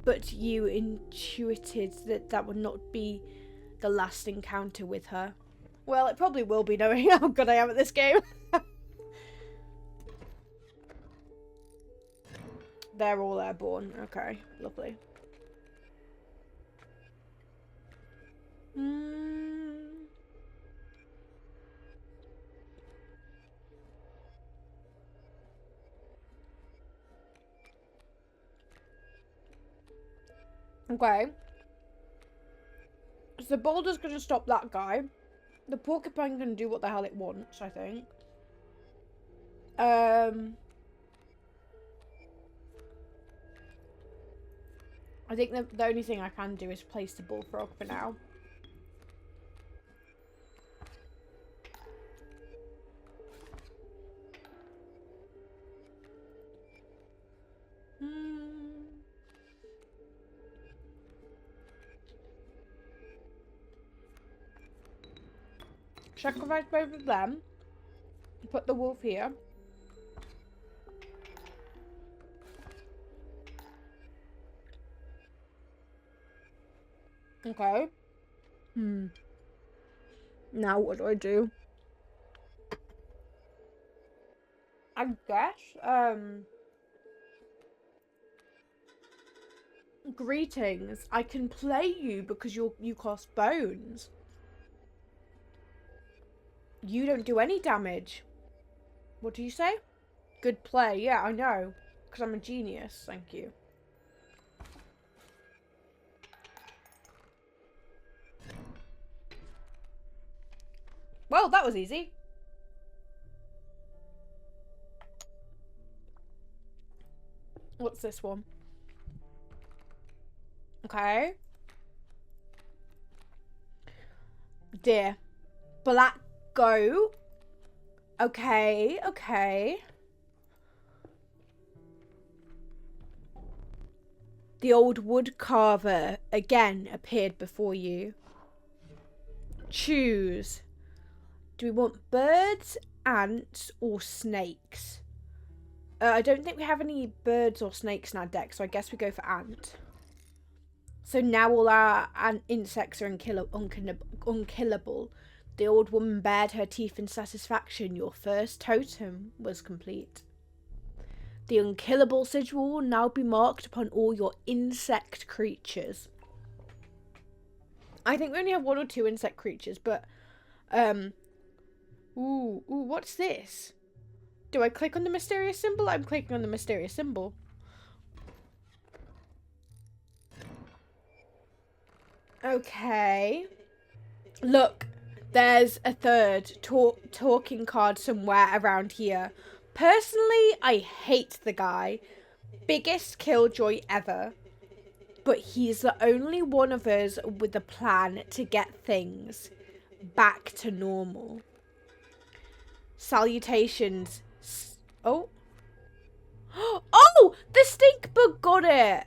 but you intuited that would not be the last encounter with her. Well, it probably will be, knowing how good I am at this game. They're all airborne. Okay, lovely. Okay. So the boulder's gonna stop that guy. The porcupine can do what the hell it wants, I think. I think the only thing I can do is place the bullfrog for now. Sacrifice both of them. Put the wolf here. Okay. Now what do I do? I guess, greetings. I can play you because you cost bones. You don't do any damage. What do you say? Good play. Yeah, I know. Because I'm a genius. Thank you. Well, that was easy. What's this one? Okay. Deer. Black goat. Okay, okay. The old wood carver again appeared before you. Choose. Do we want birds, ants, or snakes? I don't think we have any birds or snakes in our deck, so I guess we go for ant. So now all our insects are unkillable. The old woman bared her teeth in satisfaction. Your first totem was complete. The unkillable sigil will now be marked upon all your insect creatures. I think we only have 1 or 2 insect creatures, but ooh, what's this? Do I click on the mysterious symbol? I'm clicking on the mysterious symbol. Okay. Look, there's a third talking card somewhere around here. Personally, I hate the guy. Biggest killjoy ever. But he's the only one of us with a plan to get things back to normal. Salutations. Oh. Oh! The stink bug got it!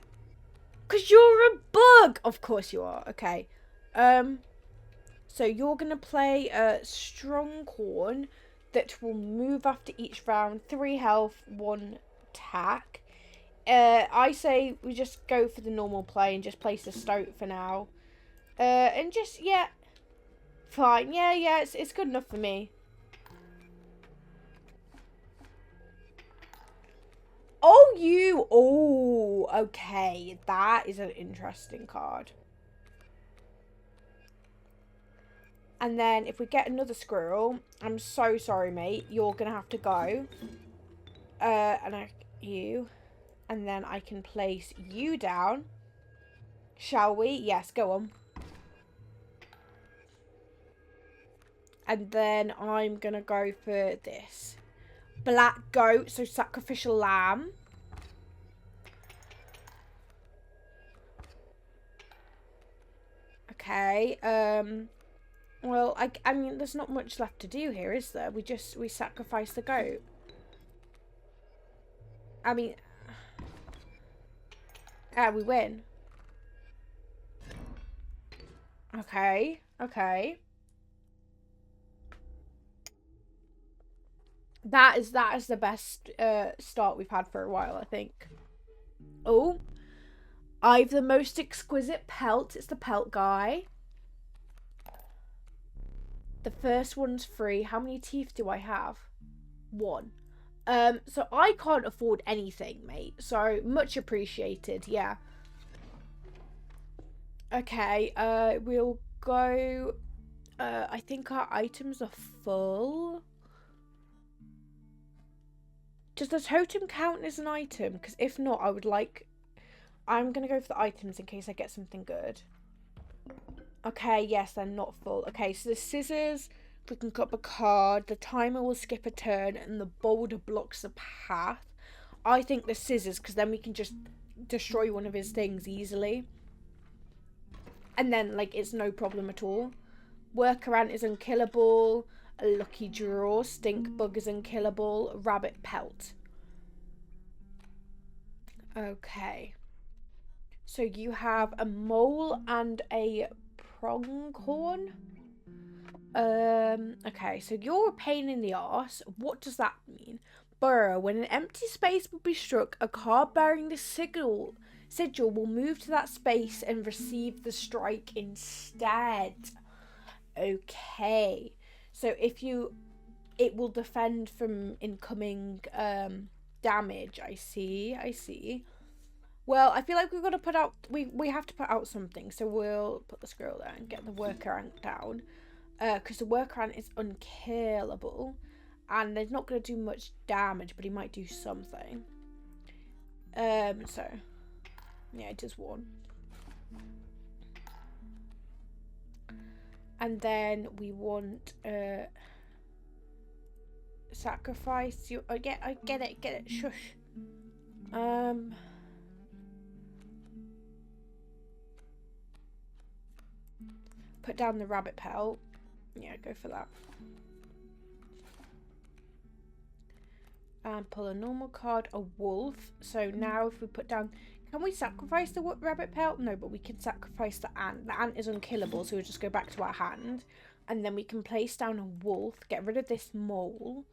Because you're a bug! Of course you are. Okay. So you're going to play a Stronghorn that will move after each round. 3 health, 1 attack. I say we just go for the normal play and just place a stoat for now. And just, yeah. Fine. Yeah, it's good enough for me. Oh, okay. That is an interesting card. And then if we get another squirrel, I'm so sorry, mate. You're going to have to go. You. And then I can place you down. Shall we? Yes, go on. And then I'm going to go for this. Black goat, so sacrificial lamb. Okay, well, I mean, there's not much left to do here, is there? We sacrifice the goat. I mean, we win. Okay. That is the best start we've had for a while, I think. Oh, I've the most exquisite pelt. It's the pelt guy. The first one's free. How many teeth do I have? 1. So I can't afford anything, mate. So much appreciated. Yeah. Okay. We'll go. I think our items are full. Does the totem count as an item? Because if not, I'm going to go for the items in case I get something good. Okay, yes, they're not full. Okay, so the scissors, we can cut up a card. The timer will skip a turn and the boulder blocks the path. I think the scissors, because then we can just destroy one of his things easily. And then, like, it's no problem at all. Workaround is unkillable. A lucky draw. Stink bug is unkillable. Rabbit pelt. Okay. So you have a mole and a pronghorn. Okay, so you're a pain in the arse. What does that mean? Burrow. When an empty space will be struck, a card bearing the sigil will move to that space and receive the strike instead. Okay. So it will defend from incoming damage. I see. Well, I feel like we've got to put out, we have to put out something. So we'll put the squirrel there and get the worker ant down. Because the worker ant is unkillable. And they're not going to do much damage, but he might do something. So, yeah, it is 1. And then we want sacrifice you. I get it. Shush. Put down the rabbit pelt. Yeah, go for that. And pull a normal card, a wolf. So now if we put down, can we sacrifice the rabbit pelt? No, but we can sacrifice the ant. The ant is unkillable, so we'll just go back to our hand. And then we can place down a wolf. Get rid of this mole.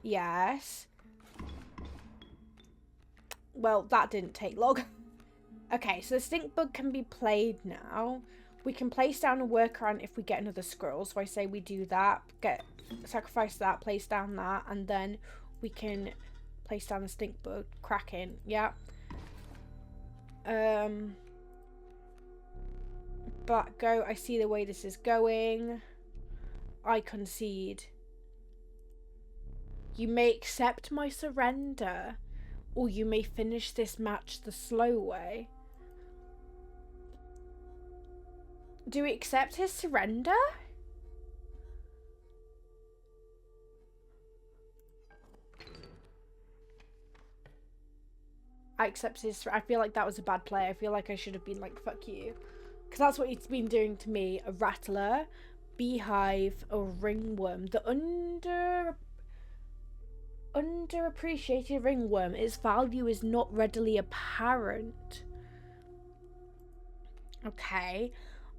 Yes. Well, that didn't take long. Okay, so the stink bug can be played now. We can place down a worker ant if we get another squirrel. So I say we do that. Sacrifice that, place down that. And then we can place down the stink bug. Cracking. Yeah. But go. I see the way this is going. I concede. You may accept my surrender, or you may finish this match the slow way. Do we accept his surrender? I accept his. I feel like that was a bad play. I feel like I should have been like, fuck you. Because that's what he's been doing to me. A rattler, beehive, a ringworm. The underappreciated ringworm. Its value is not readily apparent. Okay.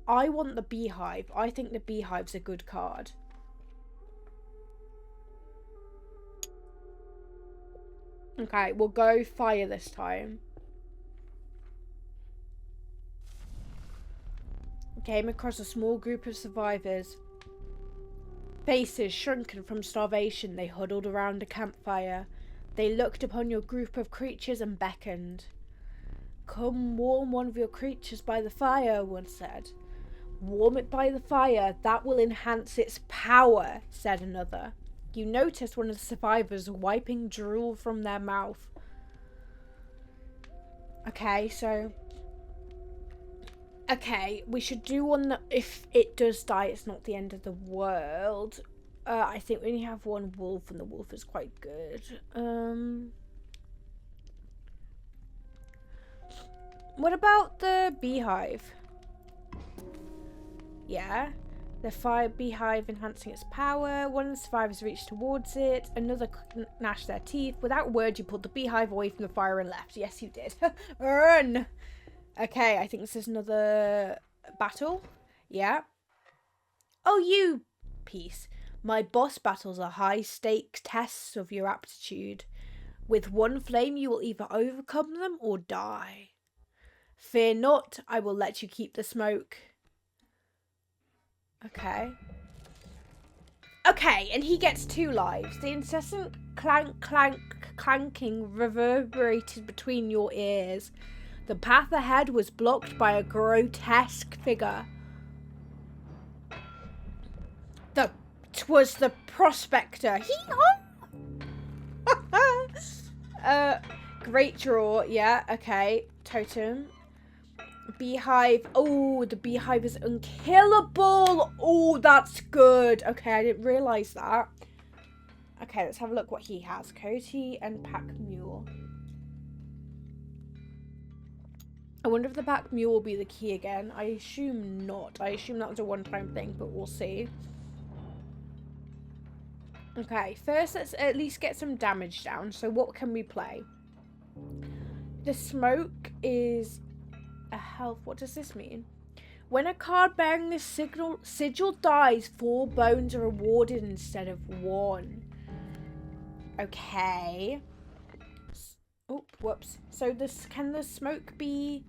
I want the beehive. I think the beehive's a good card. Okay, we'll go fire this time. Came across a small group of survivors. Faces shrunken from starvation, they huddled around a campfire. They looked upon your group of creatures and beckoned. Come warm one of your creatures by the fire, one said. Warm it by the fire, that will enhance its power, said another. You noticed one of the survivors wiping drool from their mouth. Okay, so... Okay, we should do one that if it does die, it's not the end of the world. I think we only have one wolf, and the wolf is quite good. What about the beehive? Yeah. The fire beehive enhancing its power. One of the survivors reached towards it. Another gnashed their teeth. Without a word, you pulled the beehive away from the fire and left. Yes, you did. Run! Okay, I think this is another battle. Yeah. Oh, you piece. My boss battles are high-stakes tests of your aptitude. With one flame, you will either overcome them or die. Fear not, I will let you keep the smoke. Okay. Okay, and he gets 2 lives. The incessant clanking reverberated between your ears. The path ahead was blocked by a grotesque figure. 'Twas the prospector. Great draw. Yeah, okay. Totem. Beehive. Oh, the beehive is unkillable. Oh, that's good. Okay, I didn't realise that. Okay, let's have a look what he has. Coyote and pack mule. I wonder if the pack mule will be the key again. I assume not. I assume that was a one-time thing, but we'll see. Okay, first let's at least get some damage down. So what can we play? The smoke is a health. What does this mean? When a card bearing this sigil dies, 4 bones are awarded instead of 1. Okay. Oh, whoops. So can the smoke be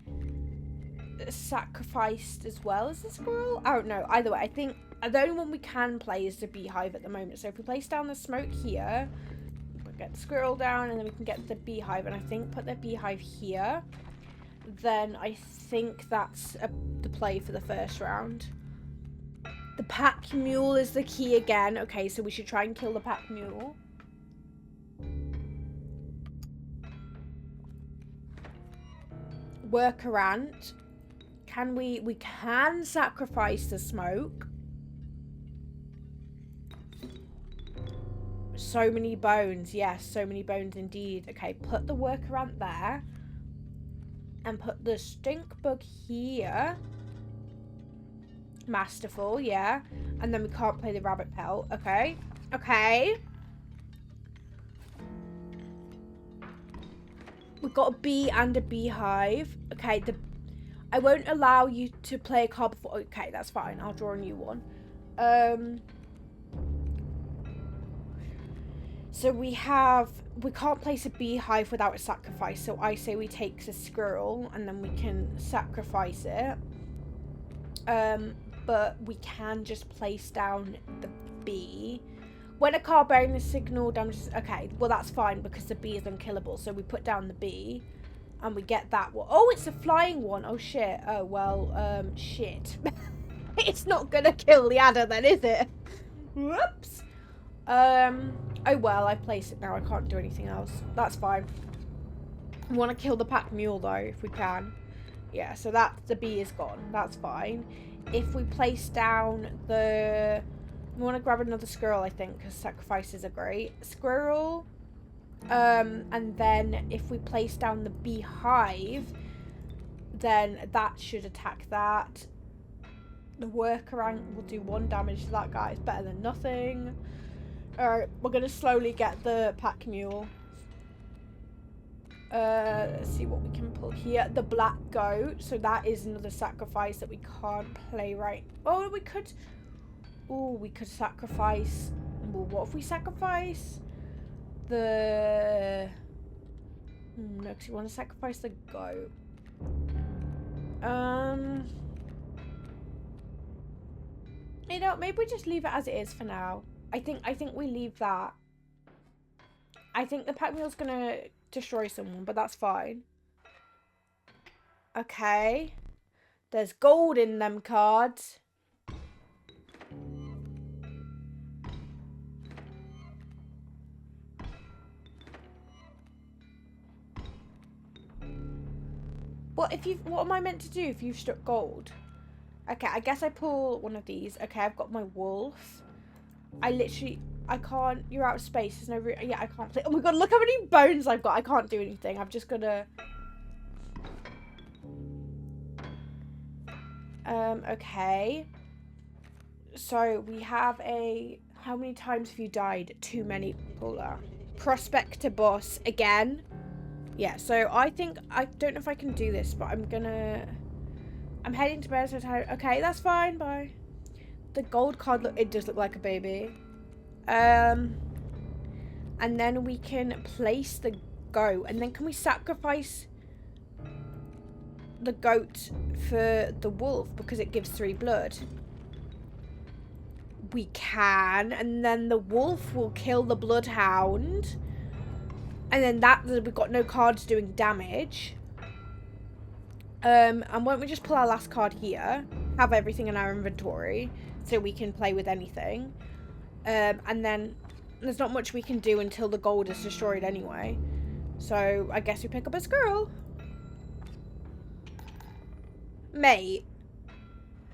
sacrificed as well as the squirrel? I don't know. Either way, I think the only one we can play is the beehive at the moment. So if we place down the smoke here, we'll get the squirrel down, and then we can get the beehive. And I think put the beehive here. Then I think that's the play for the first round. The pack mule is the key again. Okay, so we should try and kill the pack mule. Workaround. Can we can sacrifice the smoke. So many bones. Yes, so many bones indeed. Okay, put the workaround there. And put the stink bug here. Masterful, yeah. And then we can't play the rabbit pelt. Okay. Okay. We've got a bee and a beehive. Okay, I won't allow you to play a card before. Okay, that's fine. I'll draw a new one. So we can't place a beehive without a sacrifice. So I say we take the squirrel and then we can sacrifice it. But we can just place down the bee. When a card bearing the signal damages... Okay, well that's fine because the bee is unkillable. So we put down the bee and we get that one. Oh, it's a flying one. Oh, shit. Oh, well, shit. It's not going to kill the adder then, is it? Whoops. Oh, well, I place it now. I can't do anything else. That's fine. We want to kill the pack mule, though, if we can. Yeah, so the bee is gone. That's fine. If we place down the... We want to grab another squirrel, I think, because sacrifices are great. Squirrel. And then if we place down the beehive, then that should attack that. The workaround will do 1 damage to that guy. It's better than nothing. Alright, we're going to slowly get the pack mule. Let's see what we can pull here. The black goat. So that is another sacrifice that we can't play right. Oh, we could... Oh, we could sacrifice... Well, what if we sacrifice the No, because you want to sacrifice the goat. You know, maybe we just leave it as it is for now. I think we leave that. I think the pack mule's gonna destroy someone, but that's fine. Okay. There's gold in them cards. What am I meant to do if you've struck gold? Okay, I guess I pull one of these. Okay, I've got my wolf. I can't. You're out of space. There's no room. Yeah, I can't play. Oh my god, look how many bones I've got. I can't do anything. I've just got to. Okay. So we have a. How many times have you died? Too many. Puller. Prospector boss again. Yeah. So I think I don't know if I can do this, but I'm heading to bed. So tired. Okay, that's fine. Bye. The gold card. Look, it does look like a baby. And then we can place the goat. And then can we sacrifice the goat for the wolf because it gives 3 blood? We can. And then the wolf will kill the bloodhound. And then we've got no cards doing damage. And won't we just pull our last card here? Have everything in our inventory so we can play with anything. And then there's not much we can do until the gold is destroyed anyway. So I guess we pick up a squirrel. Mate.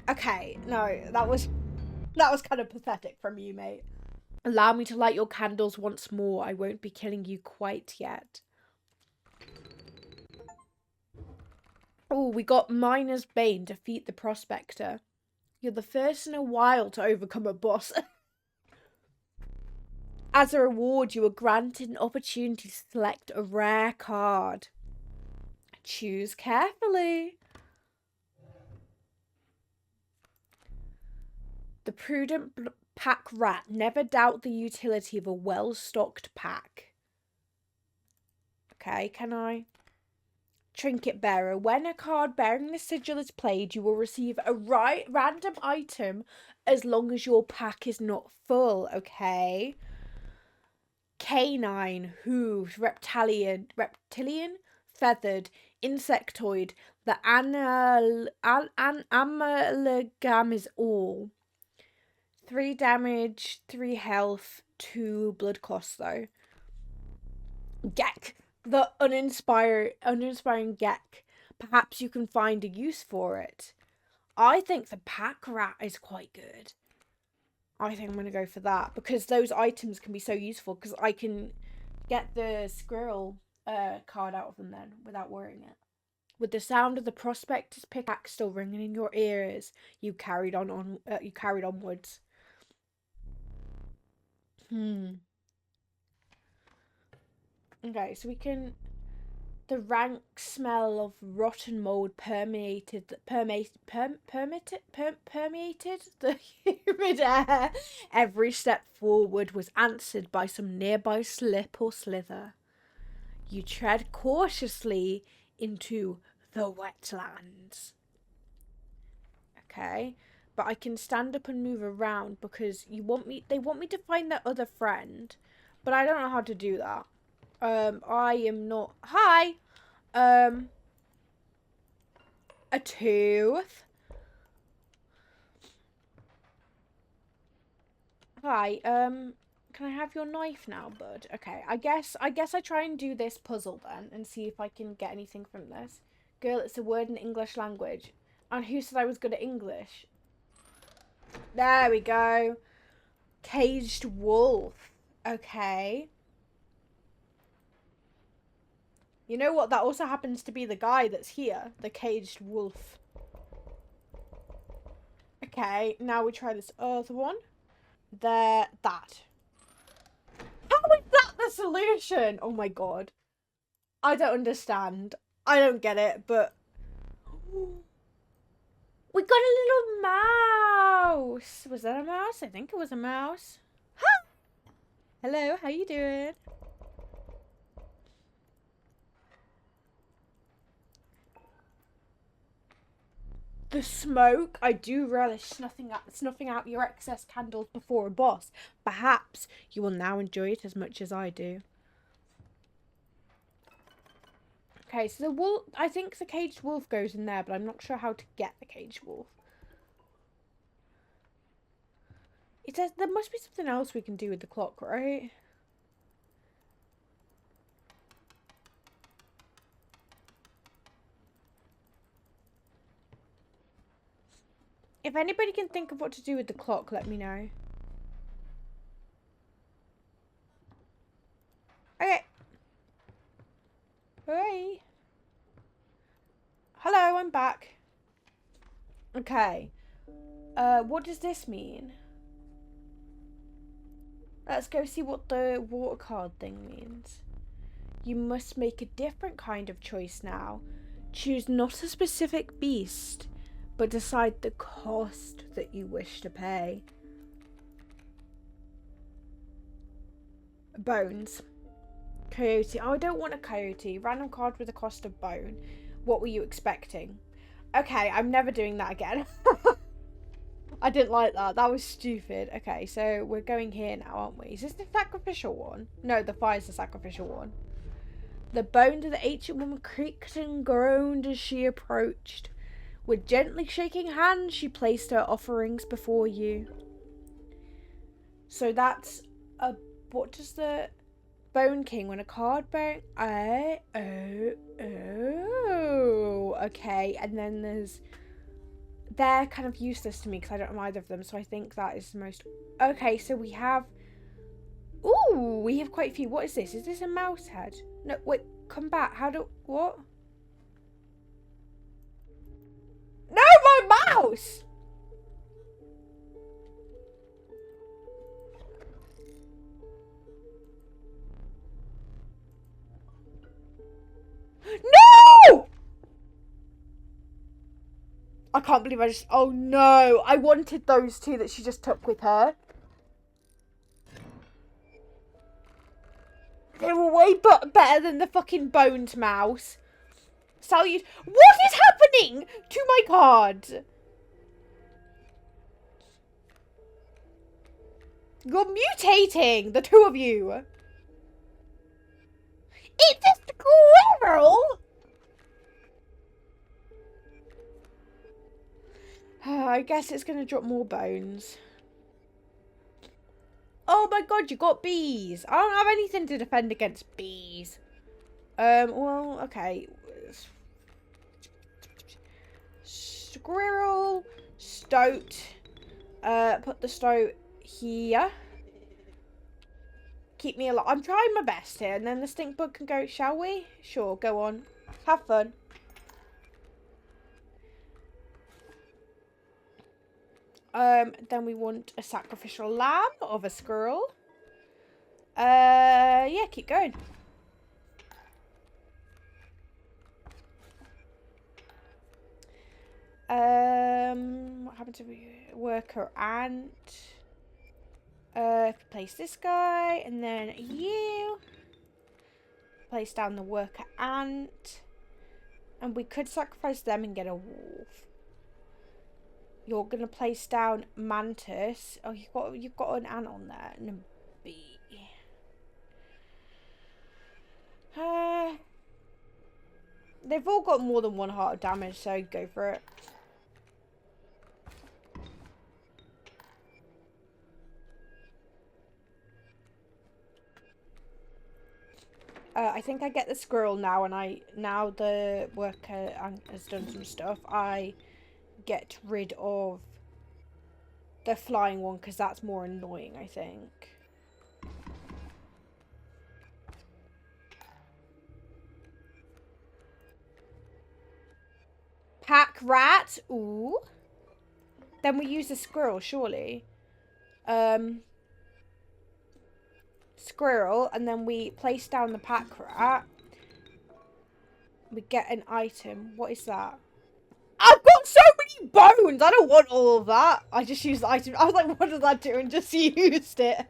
Okay, no, that was kind of pathetic from you, mate. Allow me to light your candles once more. I won't be killing you quite yet. Oh, we got Miner's Bane. Defeat the Prospector. You're the first in a while to overcome a boss. As a reward, you are granted an opportunity to select a rare card. Choose carefully. The prudent pack rat. Never doubt the utility of a well-stocked pack. Okay, can I? Trinket bearer. When a card bearing the sigil is played, you will receive a random item as long as your pack is not full. Okay. Canine, hooves, reptilian, feathered, insectoid. The amalgam is all. 3 damage, 3 health, 2 blood cost though. Gek, the uninspiring Gek. Perhaps you can find a use for it. I think the pack rat is quite good. I think I'm going to go for that because those items can be so useful because I can get the squirrel card out of them then without worrying it. With the sound of the prospector's pickaxe still ringing in your ears, you carried onwards. Okay, so we can. The rank smell of rotten mold permeated the humid air. Every step forward was answered by some nearby slip or slither. You tread cautiously into the wetlands. Okay, but I can stand up and move around because they want me to find their other friend, but I don't know how to do that. I am not. Hi. A tooth. Hi. Can I have your knife now, bud? Okay. I guess I try and do this puzzle then and see if I can get anything from this. Girl, it's a word in the English language. And who said I was good at English? There we go. Caged wolf. Okay. You know what? That also happens to be the guy that's here. The caged wolf. Okay, now we try this other one. That. How is that the solution? Oh my god. I don't understand. I don't get it, but... We got a little mouse. Was that a mouse? I think it was a mouse. Hello, how you doing? the smoke. I do relish snuffing out your excess candles before a boss. Perhaps you will now enjoy it as much as I do. Okay, so the wolf, I think the caged wolf goes in there, but I'm not sure how to get the caged wolf. It says there must be something else we can do with the clock, right? If anybody can think of what to do with the clock, let me know. Okay. Hey. Hello, I'm back. Okay. What does this mean? Let's go see what the water card thing means. You must make a different kind of choice now. Choose not a specific beast, but decide the cost that you wish to pay. Bones. Coyote. Oh, I don't want a coyote. Random card with a cost of bone. What were you expecting? Okay, I'm never doing that again. I didn't like that. That was stupid. Okay, so we're going here now, aren't we? Is this the sacrificial one? No, the fire's the sacrificial one. The bones of the ancient woman creaked and groaned as she approached. With gently shaking hands, she placed her offerings before you. So that's a... What does the... Bone King, when a card bone... Oh, okay. And then there's... They're kind of useless to me because I don't know either of them. So I think that is the most... Okay, so we have... Ooh, we have quite a few. What is this? Is this a mouse head? No, wait, come back. How do... What? No, my mouse! No! I can't believe I just... Oh, no. I wanted those two that she just took with her. They were way better than the fucking boned mouse. What is happening to my card? You're mutating, the two of you. It's a squirrel. I guess it's going to drop more bones. Oh my god, you got bees. I don't have anything to defend against bees. Well, okay. Squirrel, stoat. Put the stoat here. Keep me alive. I'm trying my best here. And then the stink bug can go, shall we? Sure, go on. Have fun. Then we want a sacrificial lamb of a squirrel. Yeah, keep going. What happened to worker ant? Place this guy, and then you. Place down the worker ant. And we could sacrifice them and get a wolf. You're gonna place down mantis. Oh, you've got an ant on there and a bee. They've all got more than one heart of damage, so go for it. I think I get the squirrel now, and now the worker has done some stuff. I get rid of the flying one because that's more annoying, I think. Pack rat. Ooh. Then we use the squirrel, surely. Squirrel, and then we place down the pack rat. We get an item. What is that? I've got so many bones! I don't want all of that. I just used the item. I was like, what does that do? And just used it.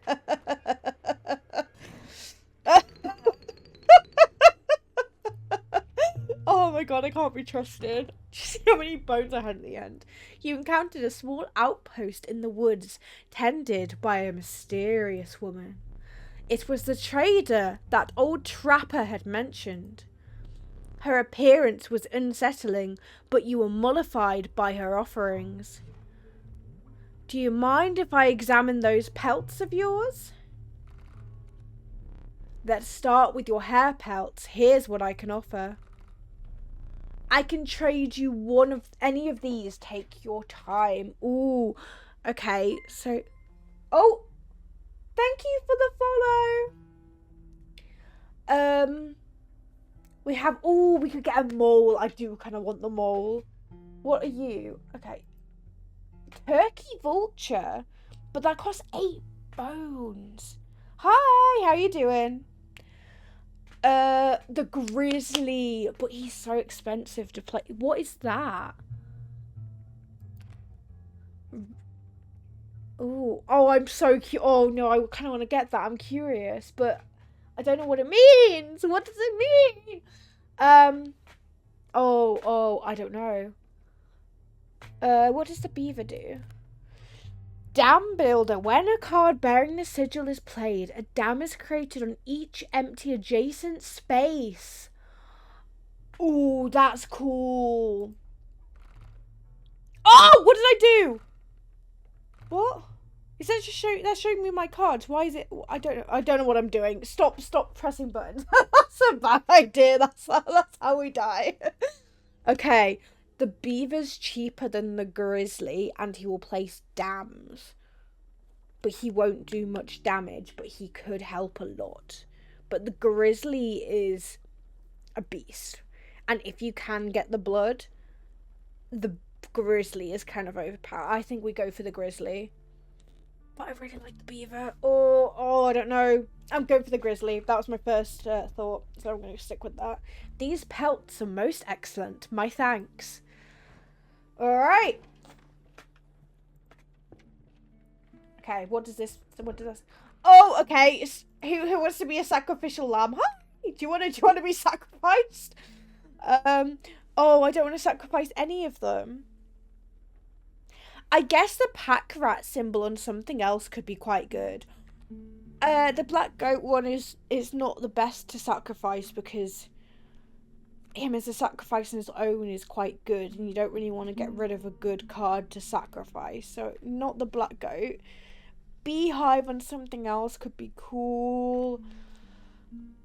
Oh my my god, I can't be trusted. Do you see how many bones I had at the end? You encountered a small outpost in the woods, tended by a mysterious woman. It was the trader that old trapper had mentioned. Her appearance was unsettling, but you were mollified by her offerings. Do you mind if I examine those pelts of yours? Let's start with your hair pelts. Here's what I can offer. I can trade you one of any of these. Take your time. Ooh, okay. So, oh, thank you for the follow. We have. Oh, we could get a mole. I do kind of want the mole. What are you? Okay. Turkey vulture, but that costs 8 bones. Hi, how you doing? The grizzly, but he's so expensive to play. What is that? Oh, I'm so cute. Oh no, I kind of want to get that. I'm curious, but I don't know what it means. What does it mean? Oh, I don't know. What does the beaver do? Dam Builder. When a card bearing the sigil is played, a dam is created on each empty adjacent space. Ooh, that's cool. Oh, what did I do? What? Is that just that's showing me my cards? Why is it? I don't know what I'm doing. Stop pressing buttons. That's a bad idea. That's how we die. Okay. The beaver's cheaper than the grizzly, and he will place dams. But he won't do much damage, but he could help a lot. But the grizzly is a beast. And if you can get the blood, the grizzly is kind of overpowered. I think we go for the grizzly. But I really like the beaver. Oh, I don't know. I'm going for the grizzly. That was my first thought, so I'm going to stick with that. These pelts are most excellent. My thanks. Alright. Okay, what does this... Oh, okay. Who wants to be a sacrificial lamb? Hi! Do you want to be sacrificed? Oh, I don't want to sacrifice any of them. I guess the pack rat symbol on something else could be quite good. The black goat one is not the best to sacrifice because him as a sacrifice on his own is quite good, and you don't really want to get rid of a good card to sacrifice. So not the black goat. Beehive on something else could be cool.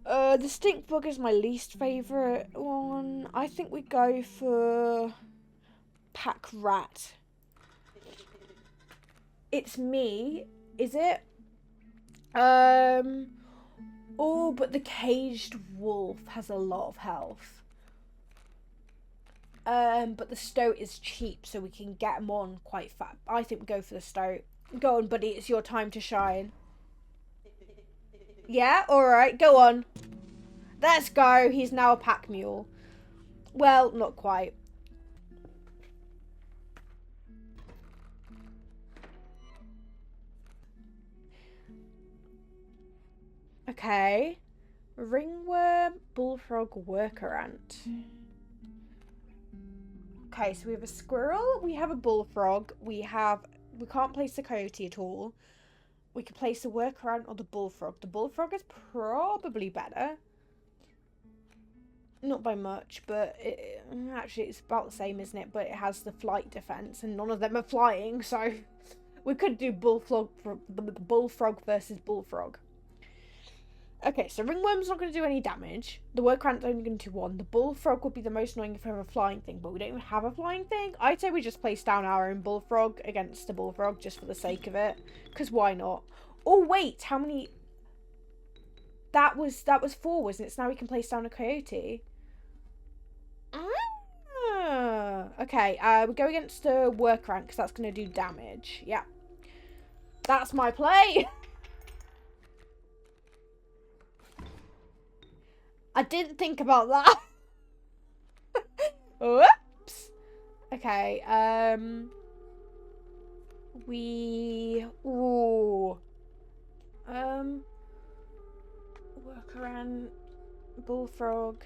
The stink bug is my least favourite one. I think we go for pack rat. It's me, is it? Oh, but the caged wolf has a lot of health. But the stoat is cheap, so we can get them on quite fast. I think we go for the stoat. Go on, buddy. It's your time to shine. Yeah? Alright, go on. Let's go. He's now a pack mule. Well, not quite. Okay. Ringworm, bullfrog, worker ant. Okay, so we have a squirrel, we have a bullfrog, we can't place the coyote at all. We could place the worker ant or the bullfrog. The bullfrog is probably better. Not by much, but actually it's about the same, isn't it? But it has the flight defense, and none of them are flying, so we could do bullfrog versus bullfrog. Okay, so ringworm's not going to do any damage. The worker ant's only going to do 1. The bullfrog would be the most annoying if we have a flying thing, but we don't even have a flying thing. I'd say we just place down our own bullfrog against the bullfrog just for the sake of it, because why not? Oh wait, how many? That was 4, wasn't it? So now we can place down a coyote. Okay, we go against the worker ant because that's going to do damage. Yeah, that's my play. I didn't think about that. Whoops. Okay, work around bullfrog.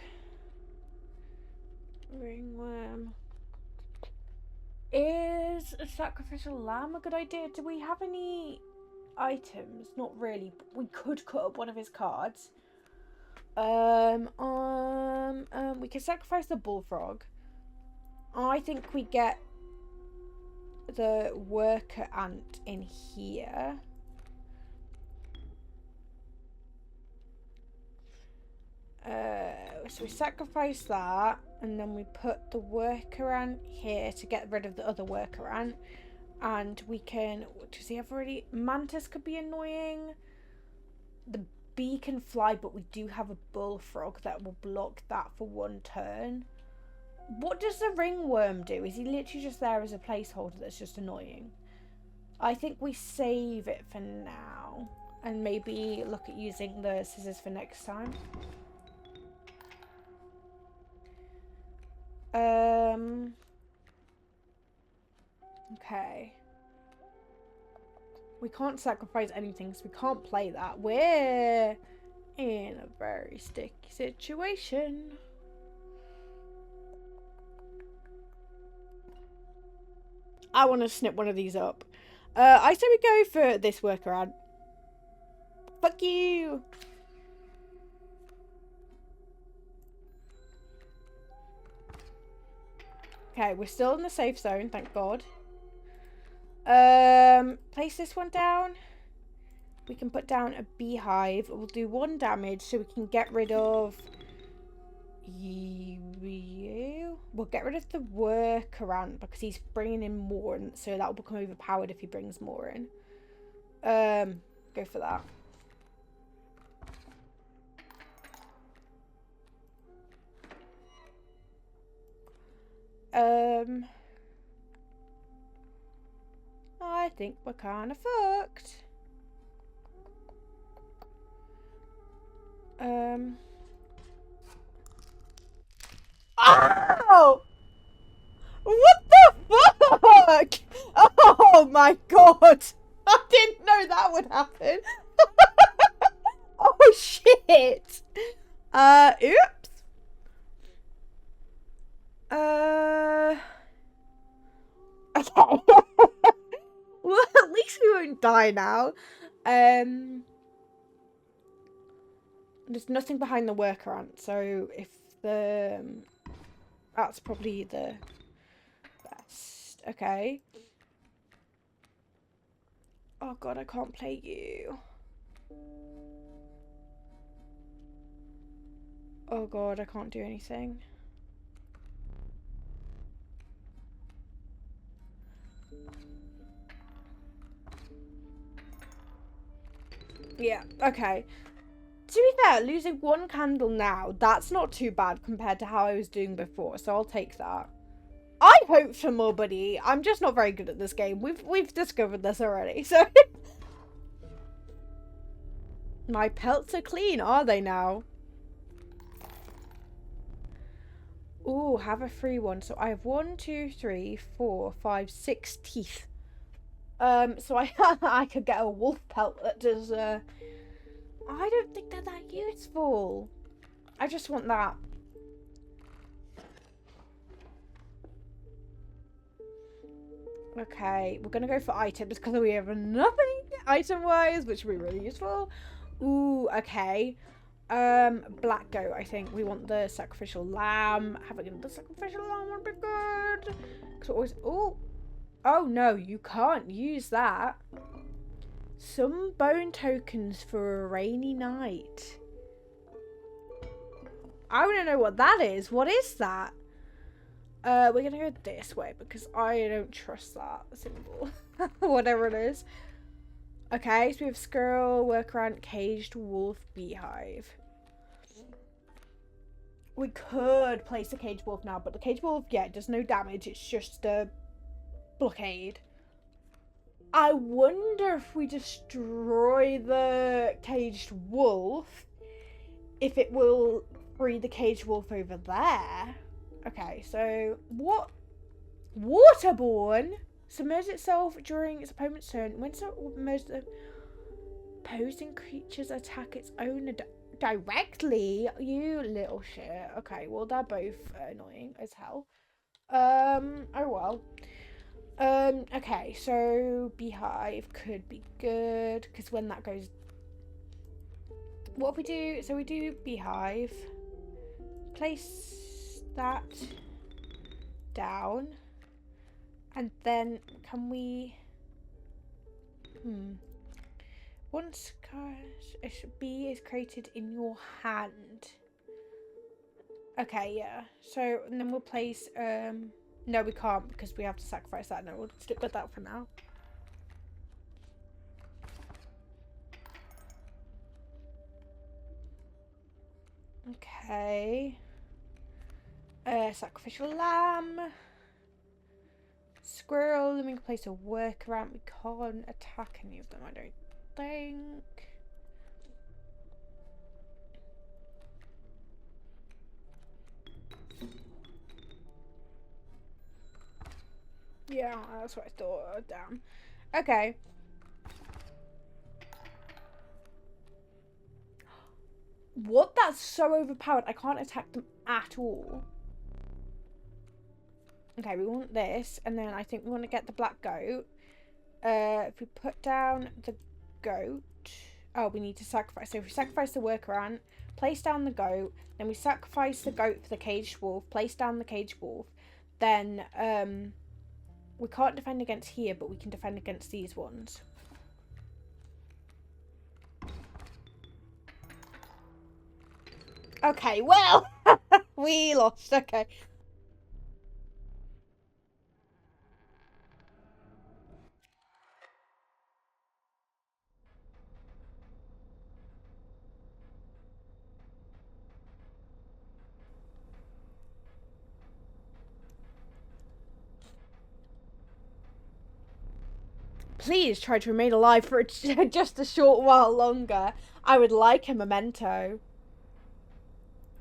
Ringworm. Is a sacrificial lamb a good idea? Do we have any items? Not really. But we could cut up one of his cards. We can sacrifice the bullfrog. I think we get the worker ant in here. So we sacrifice that, and then we put the worker ant here to get rid of the other worker ant. And we can, does he have already? Mantis could be annoying. The bee can fly, but we do have a bullfrog that will block that for one turn. What does the ringworm do? Is he literally just there as a placeholder that's just annoying? I think we save it for now and maybe look at using the scissors for next time. Okay. We can't sacrifice anything, so we can't play that. We're in a very sticky situation. I want to snip one of these up. I say we go for this workaround. Fuck you! Okay, we're still in the safe zone, thank God. Place this one down. We can put down a beehive. We'll do 1 damage so we can get rid of you. We'll get rid of the workaround because he's bringing in more, and so that will become overpowered if he brings more in. Go for that. I think we're kind of fucked. Oh! What the fuck? Oh my God! I didn't know that would happen. Oh shit! Oops. Okay. Well, at least we won't die now. There's nothing behind the worker ant, so if the that's probably the best. Okay. Oh God, I can't play you. Oh God, I can't do anything. Yeah, okay. To be fair, losing 1 candle now, that's not too bad compared to how I was doing before, so I'll take that. I hope for more, buddy. I'm just not very good at this game. We've discovered this already, so... My pelts are clean, are they now? Ooh, have a free one. So I have 1, 2, 3, 4, 5, 6 teeth. So I could get a wolf pelt that does, I don't think they're that useful. I just want that. Okay, we're gonna go for items because we have nothing item-wise, which would be really useful. Ooh, okay. Black goat, I think. We want the sacrificial lamb. Having the sacrificial lamb would be good. Cause always, ooh. Oh no, you can't use that. Some bone tokens for a rainy night. I want to know what that is. What is that? We're going to go this way because I don't trust that symbol. Whatever it is. Okay, so we have squirrel, worker ant, caged wolf, beehive. We could place a caged wolf now, but the caged wolf, yeah, it does no damage. It's just a blockade. I wonder if we destroy the caged wolf, if it will free the caged wolf over there. Okay, so what? Waterborne submerges itself during its opponent's turn. When most opposing creatures attack its owner directly. You little shit. Okay, well, they're both annoying as hell. Oh well. Okay, so beehive could be good, because when that goes... What if we do... So we do beehive. Place that down. And then can we... Once bee is created in your hand. Okay, yeah. So, and then we'll place... No, we can't because we have to sacrifice that. No, we'll stick with that for now. Okay. Sacrificial lamb. Squirrel. Then we can place a workaround. We can't attack any of them, I don't think. Yeah, that's what I thought. Oh, damn. Okay. What? That's so overpowered. I can't attack them at all. Okay, we want this. And then I think we want to get the black goat. If we put down the goat... Oh, we need to sacrifice. So if we sacrifice the worker ant, place down the goat, then we sacrifice the goat for the caged wolf, place down the caged wolf, then... we can't defend against here, but we can defend against these ones. Okay, well, we lost. Okay. Please try to remain alive for just a short while longer. I would like a memento.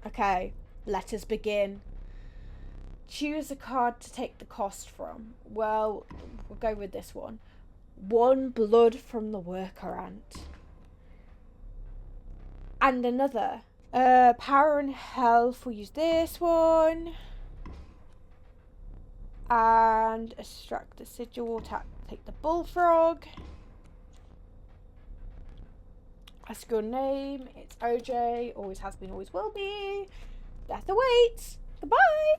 Okay, let us begin. Choose a card to take the cost from. Well, we'll go with this one. 1 blood from the worker ant. And another. Power and health. We'll use this one. And extract the sigil. We'll take the bullfrog. Ask your name. It's OJ. Always has been, always will be. Death awaits. Goodbye.